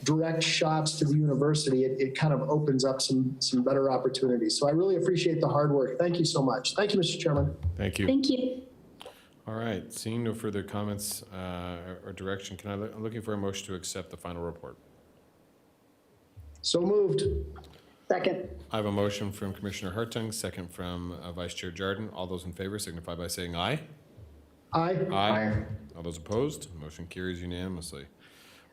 D: direct shots to the university, it kind of opens up some better opportunities. So I really appreciate the hard work. Thank you so much. Thank you, Mr. Chairman.
A: Thank you.
K: Thank you.
A: All right, seeing no further comments or direction, I'm looking for a motion to accept the final report.
D: So moved.
G: Second.
A: I have a motion from Commissioner Hartung, second from Vice Chair Jardin. All those in favor signify by saying aye.
D: Aye.
A: Aye. All those opposed, motion carries unanimously.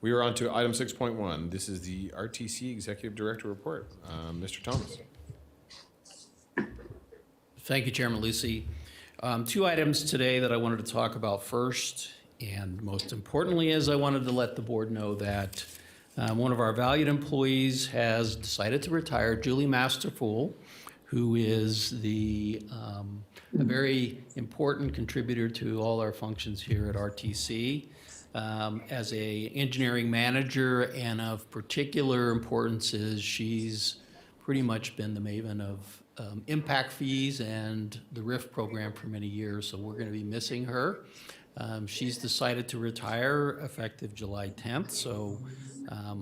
A: We are on to item 6.1. This is the RTC Executive Director Report. Mr. Thomas.
I: Thank you, Chairman Lucy. Two items today that I wanted to talk about first, and most importantly is I wanted to let the board know that one of our valued employees has decided to retire, Julie Masterfool, who is a very important contributor to all our functions here at RTC. As a engineering manager, and of particular importance is she's pretty much been the maven of impact fees and the RIF program for many years, so we're going to be missing her. She's decided to retire effective July 10th, so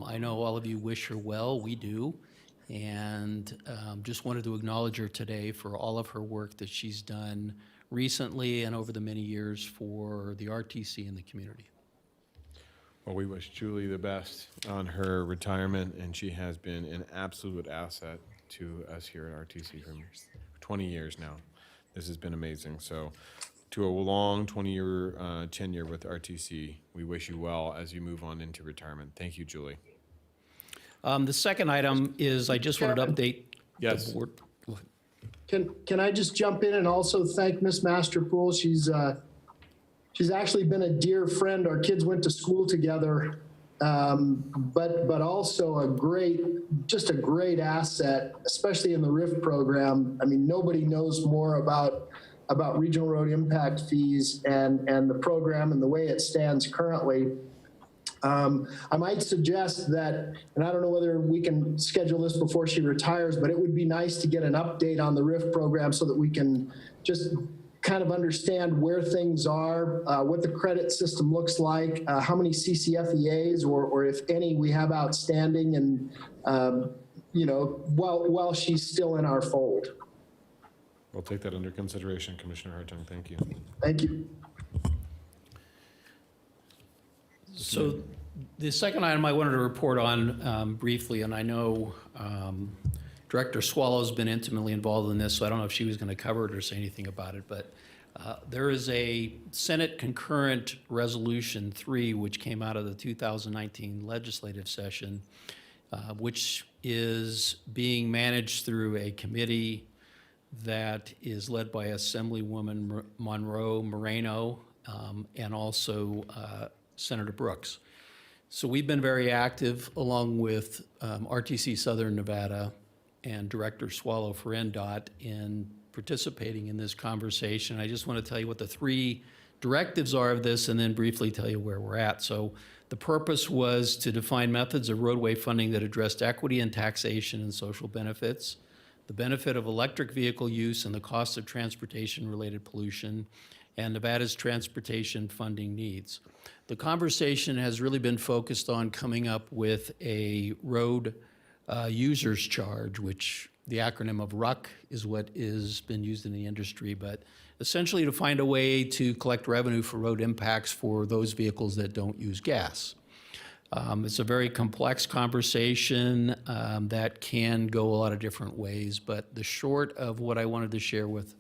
I: I know all of you wish her well, we do, and just wanted to acknowledge her today for all of her work that she's done recently and over the many years for the RTC and the community.
A: Well, we wish Julie the best on her retirement, and she has been an absolute asset to us here at RTC for 20 years now. This has been amazing. So to a long 20-year tenure with RTC, we wish you well as you move on into retirement. Thank you, Julie.
I: The second item is I just wanted to update the board.
D: Can I just jump in and also thank Ms. Masterpool? She's actually been a dear friend. Our kids went to school together, but also just a great asset, especially in the RIF program. I mean, nobody knows more about regional road impact fees and the program and the way it stands currently. I might suggest that, and I don't know whether we can schedule this before she retires, but it would be nice to get an update on the RIF program so that we can just kind of understand where things are, what the credit system looks like, how many CCFEAs or if any we have outstanding, and while she's still in our fold.
A: We'll take that under consideration, Commissioner Hartung. Thank you.
D: Thank you.
I: So the second item I wanted to report on briefly, and I know Director Swallow's been intimately involved in this, so I don't know if she was going to cover it or say anything about it, but there is a Senate concurrent resolution 3, which came out of the 2019 legislative session, which is being managed through a committee that is led by Assemblywoman Monroe Moreno and also Senator Brooks. So we've been very active along with RTC Southern Nevada and Director Swallow for NDOT in participating in this conversation. I just want to tell you what the 3 directives are of this and then briefly tell you where we're at. So the purpose was to define methods of roadway funding that addressed equity and taxation and social benefits, the benefit of electric vehicle use and the cost of transportation-related pollution, and Nevada's transportation funding needs. The conversation has really been focused on coming up with a road user's charge, which the acronym of RUC is what is been used in the industry, but essentially to find a way to collect revenue for road impacts for those vehicles that don't use gas. It's a very complex conversation that can go a lot of different ways, but the short of what I wanted to share with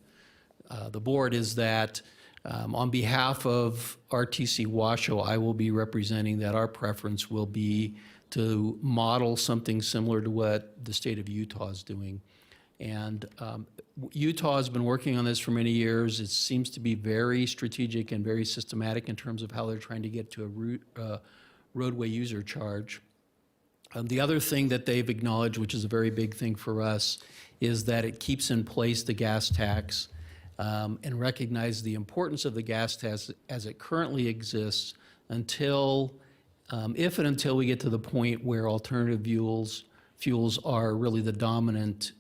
I: the board is that on behalf of RTC Washoe, I will be representing that our preference will be to model something similar to what the state of Utah is doing. And Utah has been working on this for many years. It seems to be very strategic and very systematic in terms of how they're trying to get to a roadway user charge. The other thing that they've acknowledged, which is a very big thing for us, is that it keeps in place the gas tax and recognize the importance of the gas tax as it currently exists until, if and until we get to the point where alternative fuels are really the dominant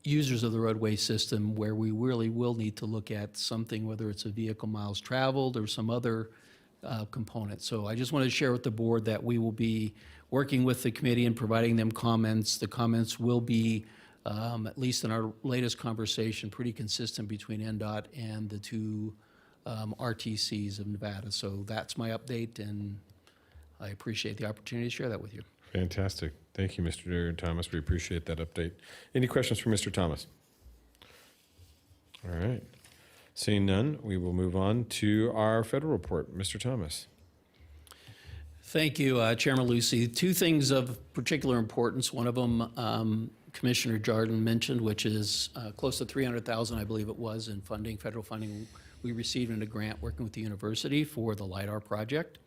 I: users of the roadway system, where we really will need to look at something, whether it's a vehicle miles traveled or some other component. So I just wanted to share with the board that we will be working with the committee and providing them comments. The comments will be, at least in our latest conversation, pretty consistent between NDOT and the 2 RTCs of Nevada. So that's my update, and I appreciate the opportunity to share that with you.
A: Fantastic. Thank you, Mr. Thomas. We appreciate that update. Any questions for Mr. Thomas? All right. Seeing none, we will move on to our federal report. Mr. Thomas.
I: Thank you, Chairman Lucy. Two things of particular importance. One of them, Commissioner Jardin mentioned, which is close to $300,000, I believe it was, in funding, federal funding we received in a grant working with the university for the LiDAR project.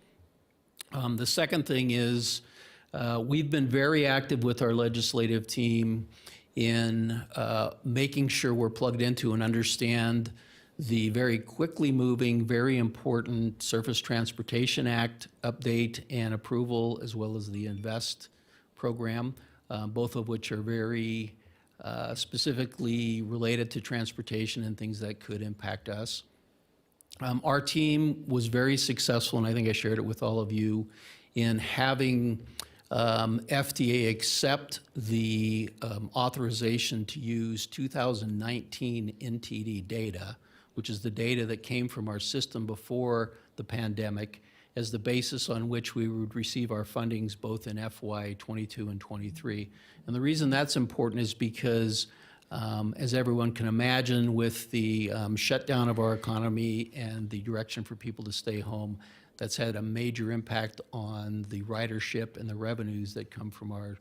I: The second thing is we've been very active with our legislative team in making sure we're plugged into and understand the very quickly moving, very important Surface Transportation Act update and approval, as well as the INVEST program, both of which are very specifically related to transportation and things that could impact us. Our team was very successful, and I think I shared it with all of you, in having FDA accept the authorization to use 2019 NTD data, which is the data that came from our system before the pandemic, as the basis on which we would receive our fundings both in FY 22 and 23. And the reason that's important is because, as everyone can imagine, with the shutdown of our economy and the direction for people to stay home, that's had a major impact on the ridership and the revenues that come from our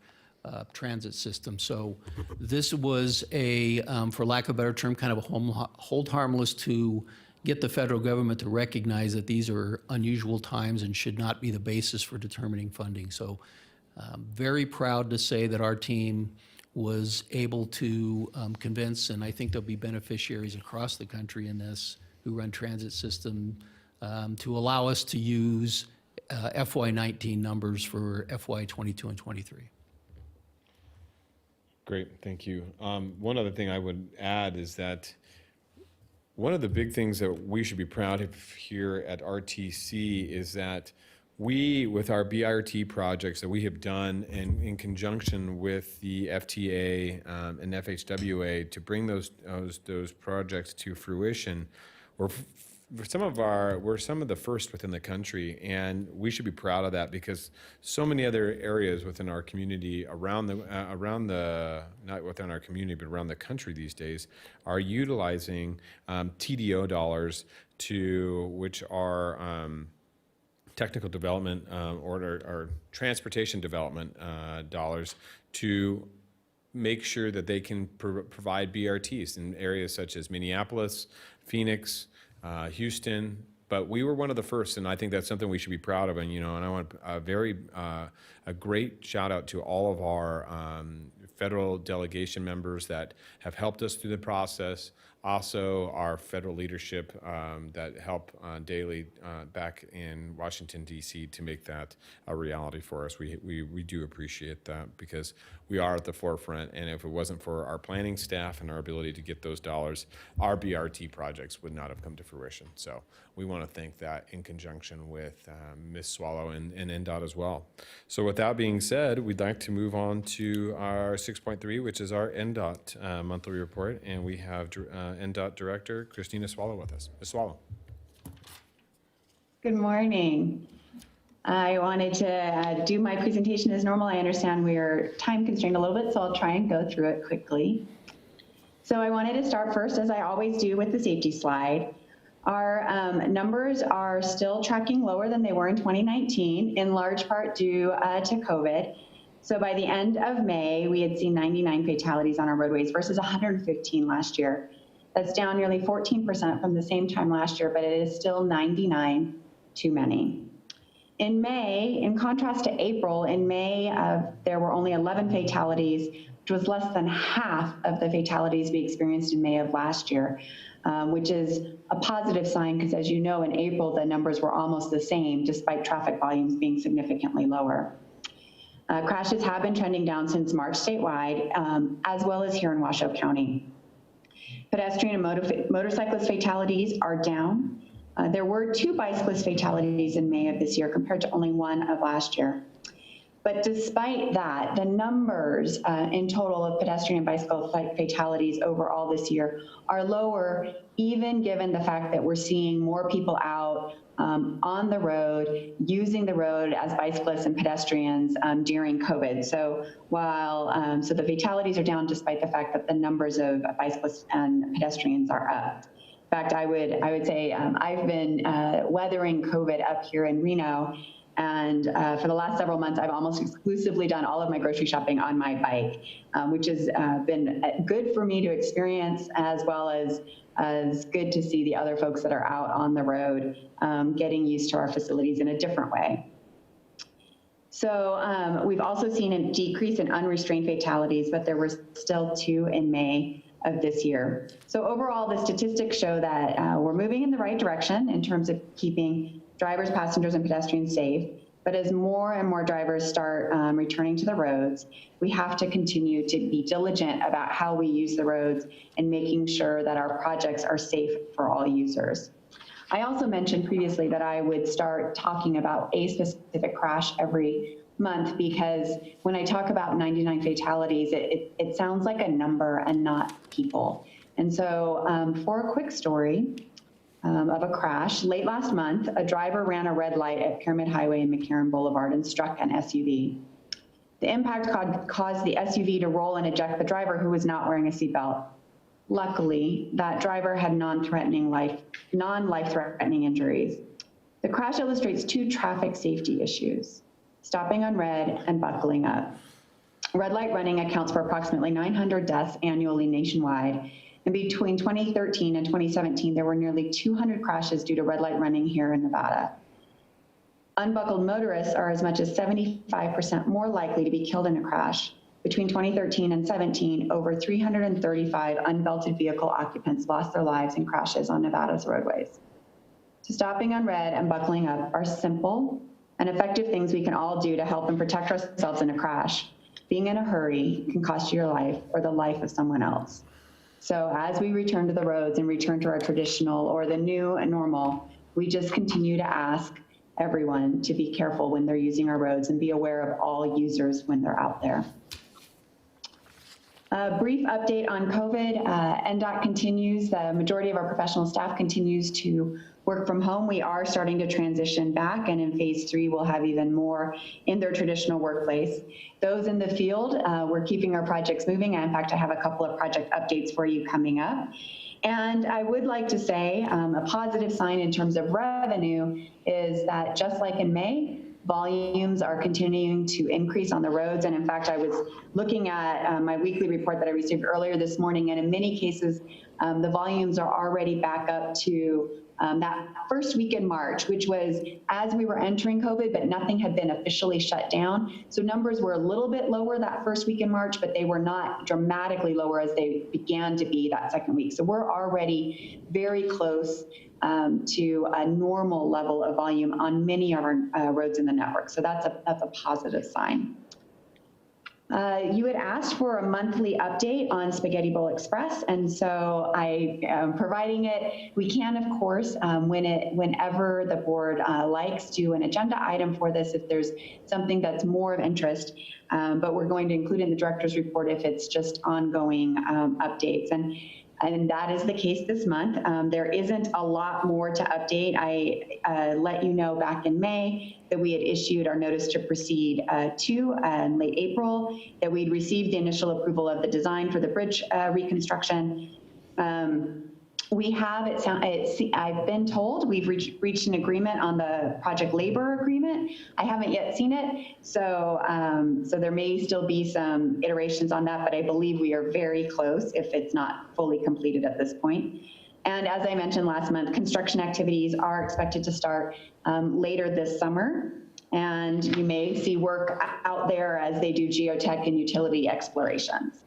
I: transit system. So this was a, for lack of a better term, kind of a hold harmless to get the federal government to recognize that these are unusual times and should not be the basis for determining funding. So very proud to say that our team was able to convince, and I think there'll be beneficiaries across the country in this who run transit system, to allow us to use FY19 numbers for FY 22 and 23.
A: Great, thank you. One other thing I would add is that one of the big things that we should be proud of here at RTC is that we, with our BRT projects that we have done in conjunction with the FTA and FHWA to bring those projects to fruition, we're some of the first within the country, and we should be proud of that because so many other areas within our community around the not within our community but around the country these days are utilizing TDO dollars, to which are technical development or transportation development dollars, to make sure that they can provide BRTs in areas such as Minneapolis, Phoenix, Houston, but we were one of the first, and I think that's something we should be proud of. And and I want a great shout out to all of our federal delegation members that have helped us through the process. Also, our federal leadership that help daily back in Washington, D.C. to make that a reality for us. We do appreciate that because we are at the forefront, and if it wasn't for our planning staff and our ability to get those dollars, our BRT projects would not have come to fruition. So we want to thank that in conjunction with Ms. Swallow and NDOT as well. So with that being said, we'd like to move on to our 6.3, which is our NDOT monthly report, and we have NDOT Director Christina Swallow with us. Ms. Swallow.
L: Good morning. I wanted to do my presentation as normal. I understand we are time constrained a little bit, so I'll try and go through it quickly. So I wanted to start first, as I always do, with the safety slide. Our numbers are still tracking lower than they were in 2019, in large part due to COVID. So by the end of May, we had seen 99 fatalities on our roadways versus 115 last year. That's down nearly 14% from the same time last year, but it is still 99 too many. In May, in contrast to April, in May, there were only 11 fatalities, which was less than half of the fatalities we experienced in May of last year, which is a positive sign because, as you know, in April, the numbers were almost the same despite traffic volumes being significantly lower. Crashes have been trending down since March statewide, as well as here in Washoe County. Pedestrian and motorcyclist fatalities are down. There were 2 bicyclist fatalities in May of this year compared to only 1 of last year. But despite that, the numbers in total of pedestrian and bicycle fatalities overall this year are lower, even given the fact that we're seeing more people out on the road, using the road as bicyclists and pedestrians during COVID. So while so the fatalities are down despite the fact that the numbers of bicyclists and pedestrians are up. In fact, I would say I've been weathering COVID up here in Reno, And for the last several months, I've almost exclusively done all of my grocery shopping on my bike, which has been good for me to experience, as well as good to see the other folks that are out on the road getting used to our facilities in a different way. So we've also seen a decrease in unrestrained fatalities, but there were still 2 in May of this year. So overall, the statistics show that we're moving in the right direction in terms of keeping drivers, passengers, and pedestrians safe. But as more and more drivers start returning to the roads, we have to continue to be diligent about how we use the roads and making sure that our projects are safe for all users. I also mentioned previously that I would start talking about a specific crash every month, because when I talk about 99 fatalities, it sounds like a number and not people. And so for a quick story of a crash, late last month, a driver ran a red light at Pyramid Highway and McCarran Boulevard and struck an SUV. The impact caused the SUV to roll and eject the driver, who was not wearing a seatbelt. Luckily, that driver had non-life-threatening injuries. The crash illustrates 2 traffic safety issues: stopping on red and buckling up. Red light running accounts for approximately 900 deaths annually nationwide. And between 2013 and 2017, there were nearly 200 crashes due to red light running here in Nevada. Unbuckled motorists are as much as 75% more likely to be killed in a crash. Between 2013 and 17, over 335 unbelted vehicle occupants lost their lives in crashes on Nevada's roadways. So stopping on red and buckling up are simple and effective things we can all do to help and protect ourselves in a crash. Being in a hurry can cost you your life or the life of someone else. So as we return to the roads and return to our traditional or the new and normal, we just continue to ask everyone to be careful when they're using our roads and be aware of all users when they're out there. A brief update on COVID. NDOT continues. The majority of our professional staff continues to work from home. We are starting to transition back, and in phase 3, we'll have even more in their traditional workplace. Those in the field, we're keeping our projects moving. In fact, I have a couple of project updates for you coming up. And I would like to say a positive sign in terms of revenue is that just like in May, volumes are continuing to increase on the roads. And in fact, I was looking at my weekly report that I received earlier this morning, and in many cases, the volumes are already back up to that first week in March, which was as we were entering COVID, but nothing had been officially shut down. So numbers were a little bit lower that first week in March, but they were not dramatically lower as they began to be that second week. So we're already very close to a normal level of volume on many of our roads in the network. So that's a positive sign. You had asked for a monthly update on Spaghetti Bowl Express, and so I am providing it. We can, of course, whenever the board likes, do an agenda item for this if there's something that's more of interest, but we're going to include in the director's report if it's just ongoing updates. And that is the case this month. There isn't a lot more to update. I let you know back in May that we had issued our notice to proceed in late April, that we'd received the initial approval of the design for the bridge reconstruction. We have, I've been told we've reached an agreement on the project labor agreement. I haven't yet seen it, so there may still be some iterations on that, but I believe we are very close if it's not fully completed at this point. And as I mentioned last month, construction activities are expected to start later this summer, and you may see work out there as they do geotech and utility explorations.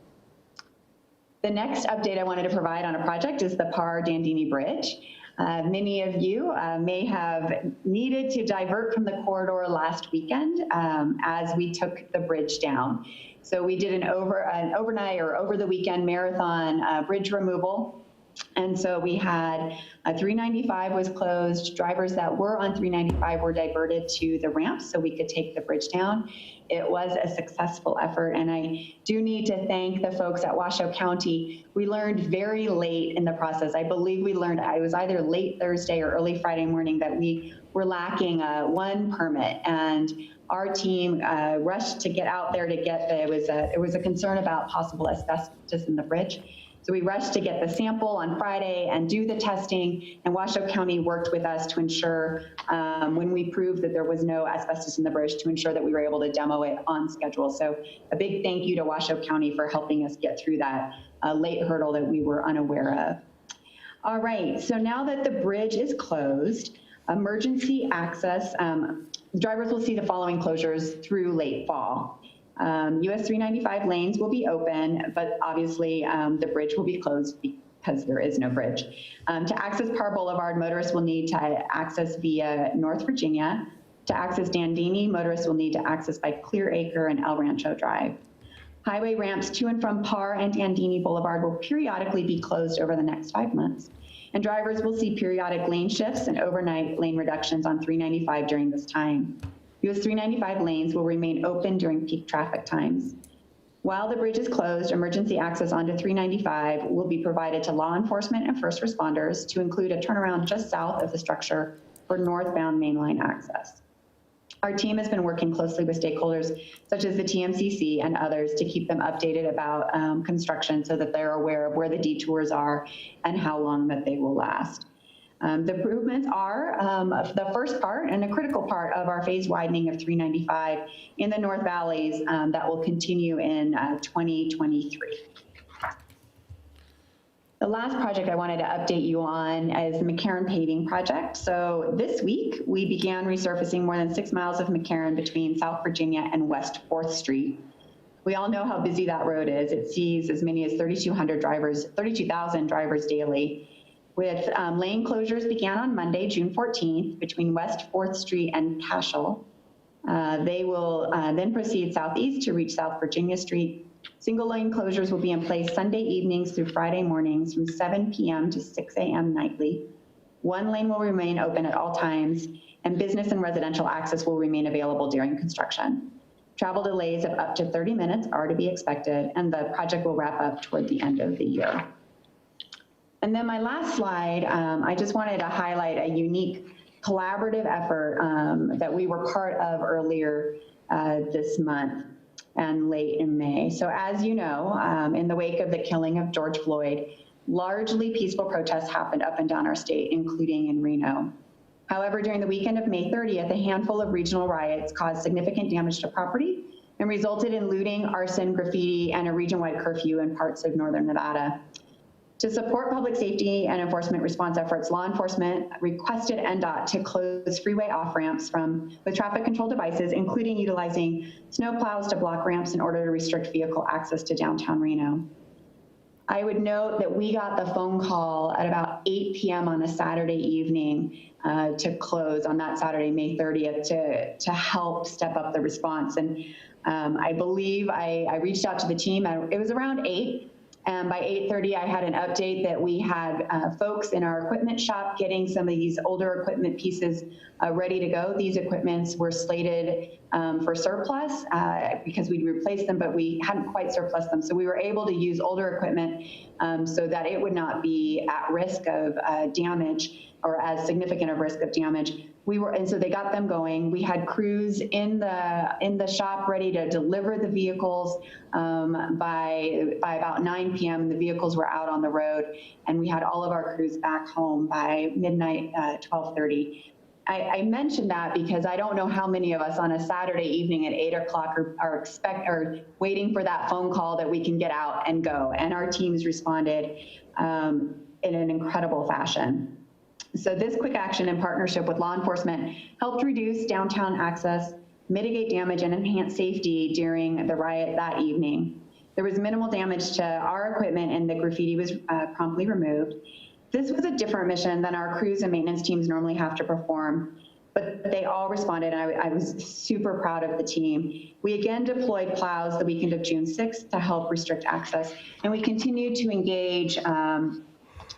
L: The next update I wanted to provide on a project is the Parr-Dandini Bridge. Many of you may have needed to divert from the corridor last weekend as we took the bridge down. So we did an overnight or over the weekend marathon bridge removal. And so we had 395 was closed. Drivers that were on 395 were diverted to the ramp so we could take the bridge down. It was a successful effort, and I do need to thank the folks at Washoe County. We learned very late in the process. I believe we learned, it was either late Thursday or early Friday morning, that we were lacking one permit, and our team rushed to get out there to get it was a concern about possible asbestos in the bridge. So we rushed to get the sample on Friday and do the testing, and Washoe County worked with us to ensure, when we proved that there was no asbestos in the bridge, to ensure that we were able to demo it on schedule. So a big thank you to Washoe County for helping us get through that late hurdle that we were unaware of. All right, so now that the bridge is closed, emergency access, drivers will see the following closures through late fall. US 395 lanes will be open, but obviously the bridge will be closed because there is no bridge. To access Parr Boulevard, motorists will need to access via North Virginia. To access Dandini, motorists will need to access by Clear Acre and El Rancho Drive. Highway ramps to and from Parr and Dandini Boulevard will periodically be closed over the next 5 months, and drivers will see periodic lane shifts and overnight lane reductions on 395 during this time. US 395 lanes will remain open during peak traffic times. While the bridge is closed, emergency access onto 395 will be provided to law enforcement and first responders, to include a turnaround just south of the structure for northbound mainline access. Our team has been working closely with stakeholders such as the TMCC and others to keep them updated about construction, so that they're aware of where the detours are and how long that they will last. The improvements are the first part and a critical part of our phase widening of 395 in the North Valleys that will continue in 2023. The last project I wanted to update you on is the McCarran paving project. So this week, we began resurfacing more than 6 miles of McCarran between South Virginia and West 4th Street. We all know how busy that road is. It sees as many as 32,000 drivers daily. With lane closures began on Monday, June 14th, between West 4th Street and Cashel. They will then proceed southeast to reach South Virginia Street. Single lane closures will be in place Sunday evenings through Friday mornings from 7 p.m. to 6 a.m. nightly. One lane will remain open at all times, and business and residential access will remain available during construction. Travel delays of up to 30 minutes are to be expected, and the project will wrap up toward the end of the year. And then my last slide, I just wanted to highlight a unique collaborative effort that we were part of earlier this month and late in May. So as you know, in the wake of the killing of George Floyd, largely peaceful protests happened up and down our state, including in Reno. However, during the weekend of May 30th, a handful of regional riots caused significant damage to property and resulted in looting, arson, graffiti, and a region-wide curfew in parts of northern Nevada. To support public safety and enforcement response efforts, law enforcement requested NDOT to close freeway off-ramps with traffic control devices, including utilizing snowplows to block ramps in order to restrict vehicle access to downtown Reno. I would note that we got the phone call at about 8 p.m. on a Saturday evening to close on that Saturday, May 30th, to help step up the response. And I believe I reached out to the team, and it was around 8. And by 8:30, I had an update that we had folks in our equipment shop getting some of these older equipment pieces ready to go. These equipments were slated for surplus because we'd replaced them, but we hadn't quite surplus them. So we were able to use older equipment so that it would not be at risk of damage, or as significant of risk of damage. And so they got them going. We had crews in the shop ready to deliver the vehicles by about 9 p.m. The vehicles were out on the road, and we had all of our crews back home by midnight, 12:30. I mentioned that because I don't know how many of us on a Saturday evening at 8 o'clock are waiting for that phone call that we can get out and go. And our teams responded in an incredible fashion. So this quick action in partnership with law enforcement helped reduce downtown access, mitigate damage, and enhance safety during the riot that evening. There was minimal damage to our equipment, and the graffiti was promptly removed. This was a different mission than our crews and maintenance teams normally have to perform, but they all responded, and I was super proud of the team. We again deployed plows the weekend of June 6th to help restrict access, and we continued to engage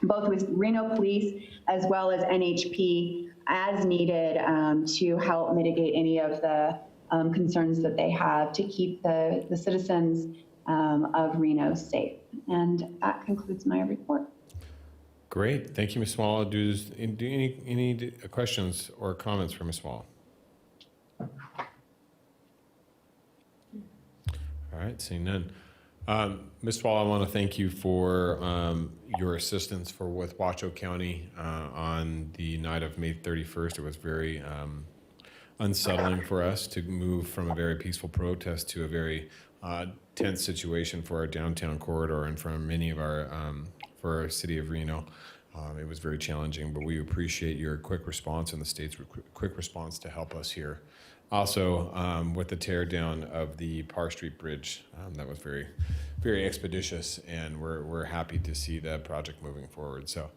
L: both with Reno Police as well as NHP as needed to help mitigate any of the concerns that they have to keep the citizens of Reno safe. And that concludes my report.
A: Great. Thank you, Ms. Small. Do any questions or comments for Ms. Small? All right, seeing none. Ms. Wall, I want to thank you for your assistance with Washoe County on the night of May 31st. It was very unsettling for us to move from a very peaceful protest to a very tense situation for our downtown corridor and for many of for our city of Reno. It was very challenging, but we appreciate your quick response and the state's quick response to help us here. Also, with the tear down of the Parr Street Bridge, that was very, very expeditious, and we're happy to see that project moving forward. So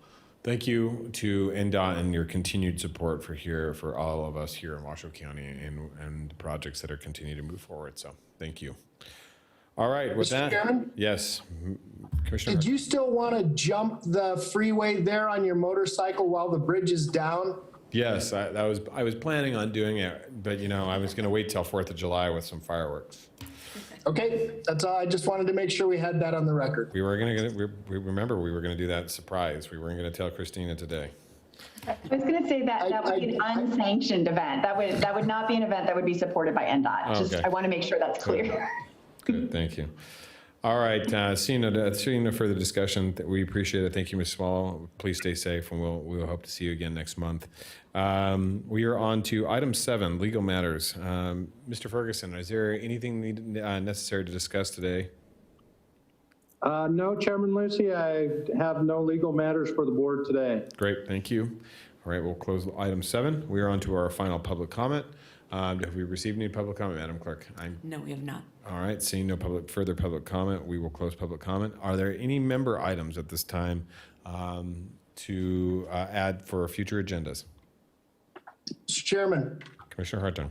A: thank you to NDOT and your continued support for all of us here in Washoe County and the projects that are continuing to move forward. So thank you. All right, with
D: Mr.
A: that.
D: Chairman?
A: Yes, Commissioner.
D: Did you still want to jump the freeway there on your motorcycle while the bridge is down?
A: Yes, I was planning on doing it, but I was going to wait till 4th of July with some fireworks.
D: Okay, that's all. I just wanted to make sure we had that on the record.
A: We were going to we were going to do that surprise. We weren't going to tell Christina today.
L: I was going to say that would be an unsanctioned event. That would not be an event that would be supported by NDOT.
A: Okay.
L: I want to make sure that's clear.
A: Good, thank you. All right, seeing no further discussion, we appreciate it. Thank you, Ms. Small. Please stay safe, and we'll hope to see you again next month. We are on to item 7, legal matters. Mr. Ferguson, is there anything necessary to discuss today?
M: No, Chairman Lucy, I have no legal matters for the board today.
A: Great, thank you. All right, we'll close item 7. We are on to our final public comment. Have we received any public comment, Madam Clerk?
B: No, we have not.
A: All right, seeing no further public comment, we will close public comment. Are there any member items at this time to add for future agendas?
D: Mr. Chairman.
A: Commissioner Hartung.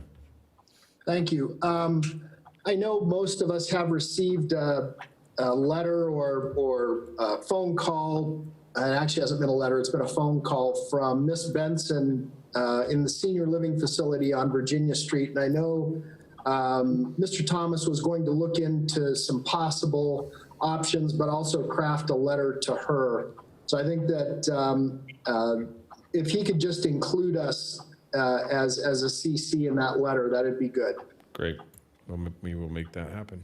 D: Thank you. I know most of us have received a letter or a phone call. It actually hasn't been a letter, it's been a phone call from Miss Benson in the senior living facility on Virginia Street. And I know Mr. Thomas was going to look into some possible options, but also craft a letter to her. So I think that if he could just include us as a CC in that letter, that'd be good.
A: Great. We will make that happen.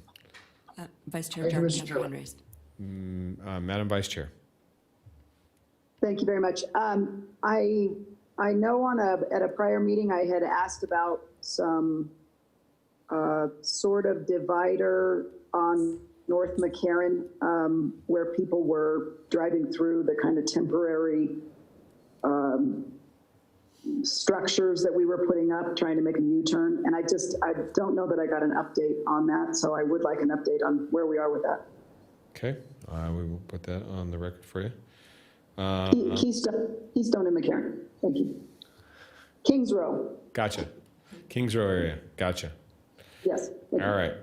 B: Vice Chair
D: Thank you,
B: Jordan
D: Mr.
B: has
D: Chair.
B: hand raised.
A: Madam Vice Chair.
G: Thank you very much. I know at a prior meeting, I had asked about some sort of divider on North McCarran where people were driving through the kind of temporary structures that we were putting up, trying to make a U-turn. And I don't know that I got an update on that. So I would like an update on where we are with that.
A: Okay, we will put that on the record for you.
G: Keystone and McCarran. Thank you. Kings Row.
A: Gotcha. Kings Row area. Gotcha.
G: Yes.
A: All right.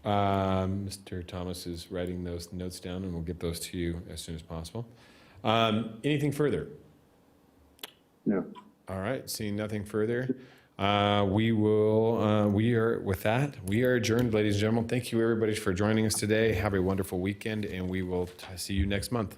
A: Mr. Thomas is writing those notes down, and we'll get those to you as soon as possible. Anything further?
M: No.
A: All right. Seeing nothing further, we are adjourned, ladies and gentlemen. Thank you, everybody, for joining us today. Have a wonderful weekend, and we will see you next month.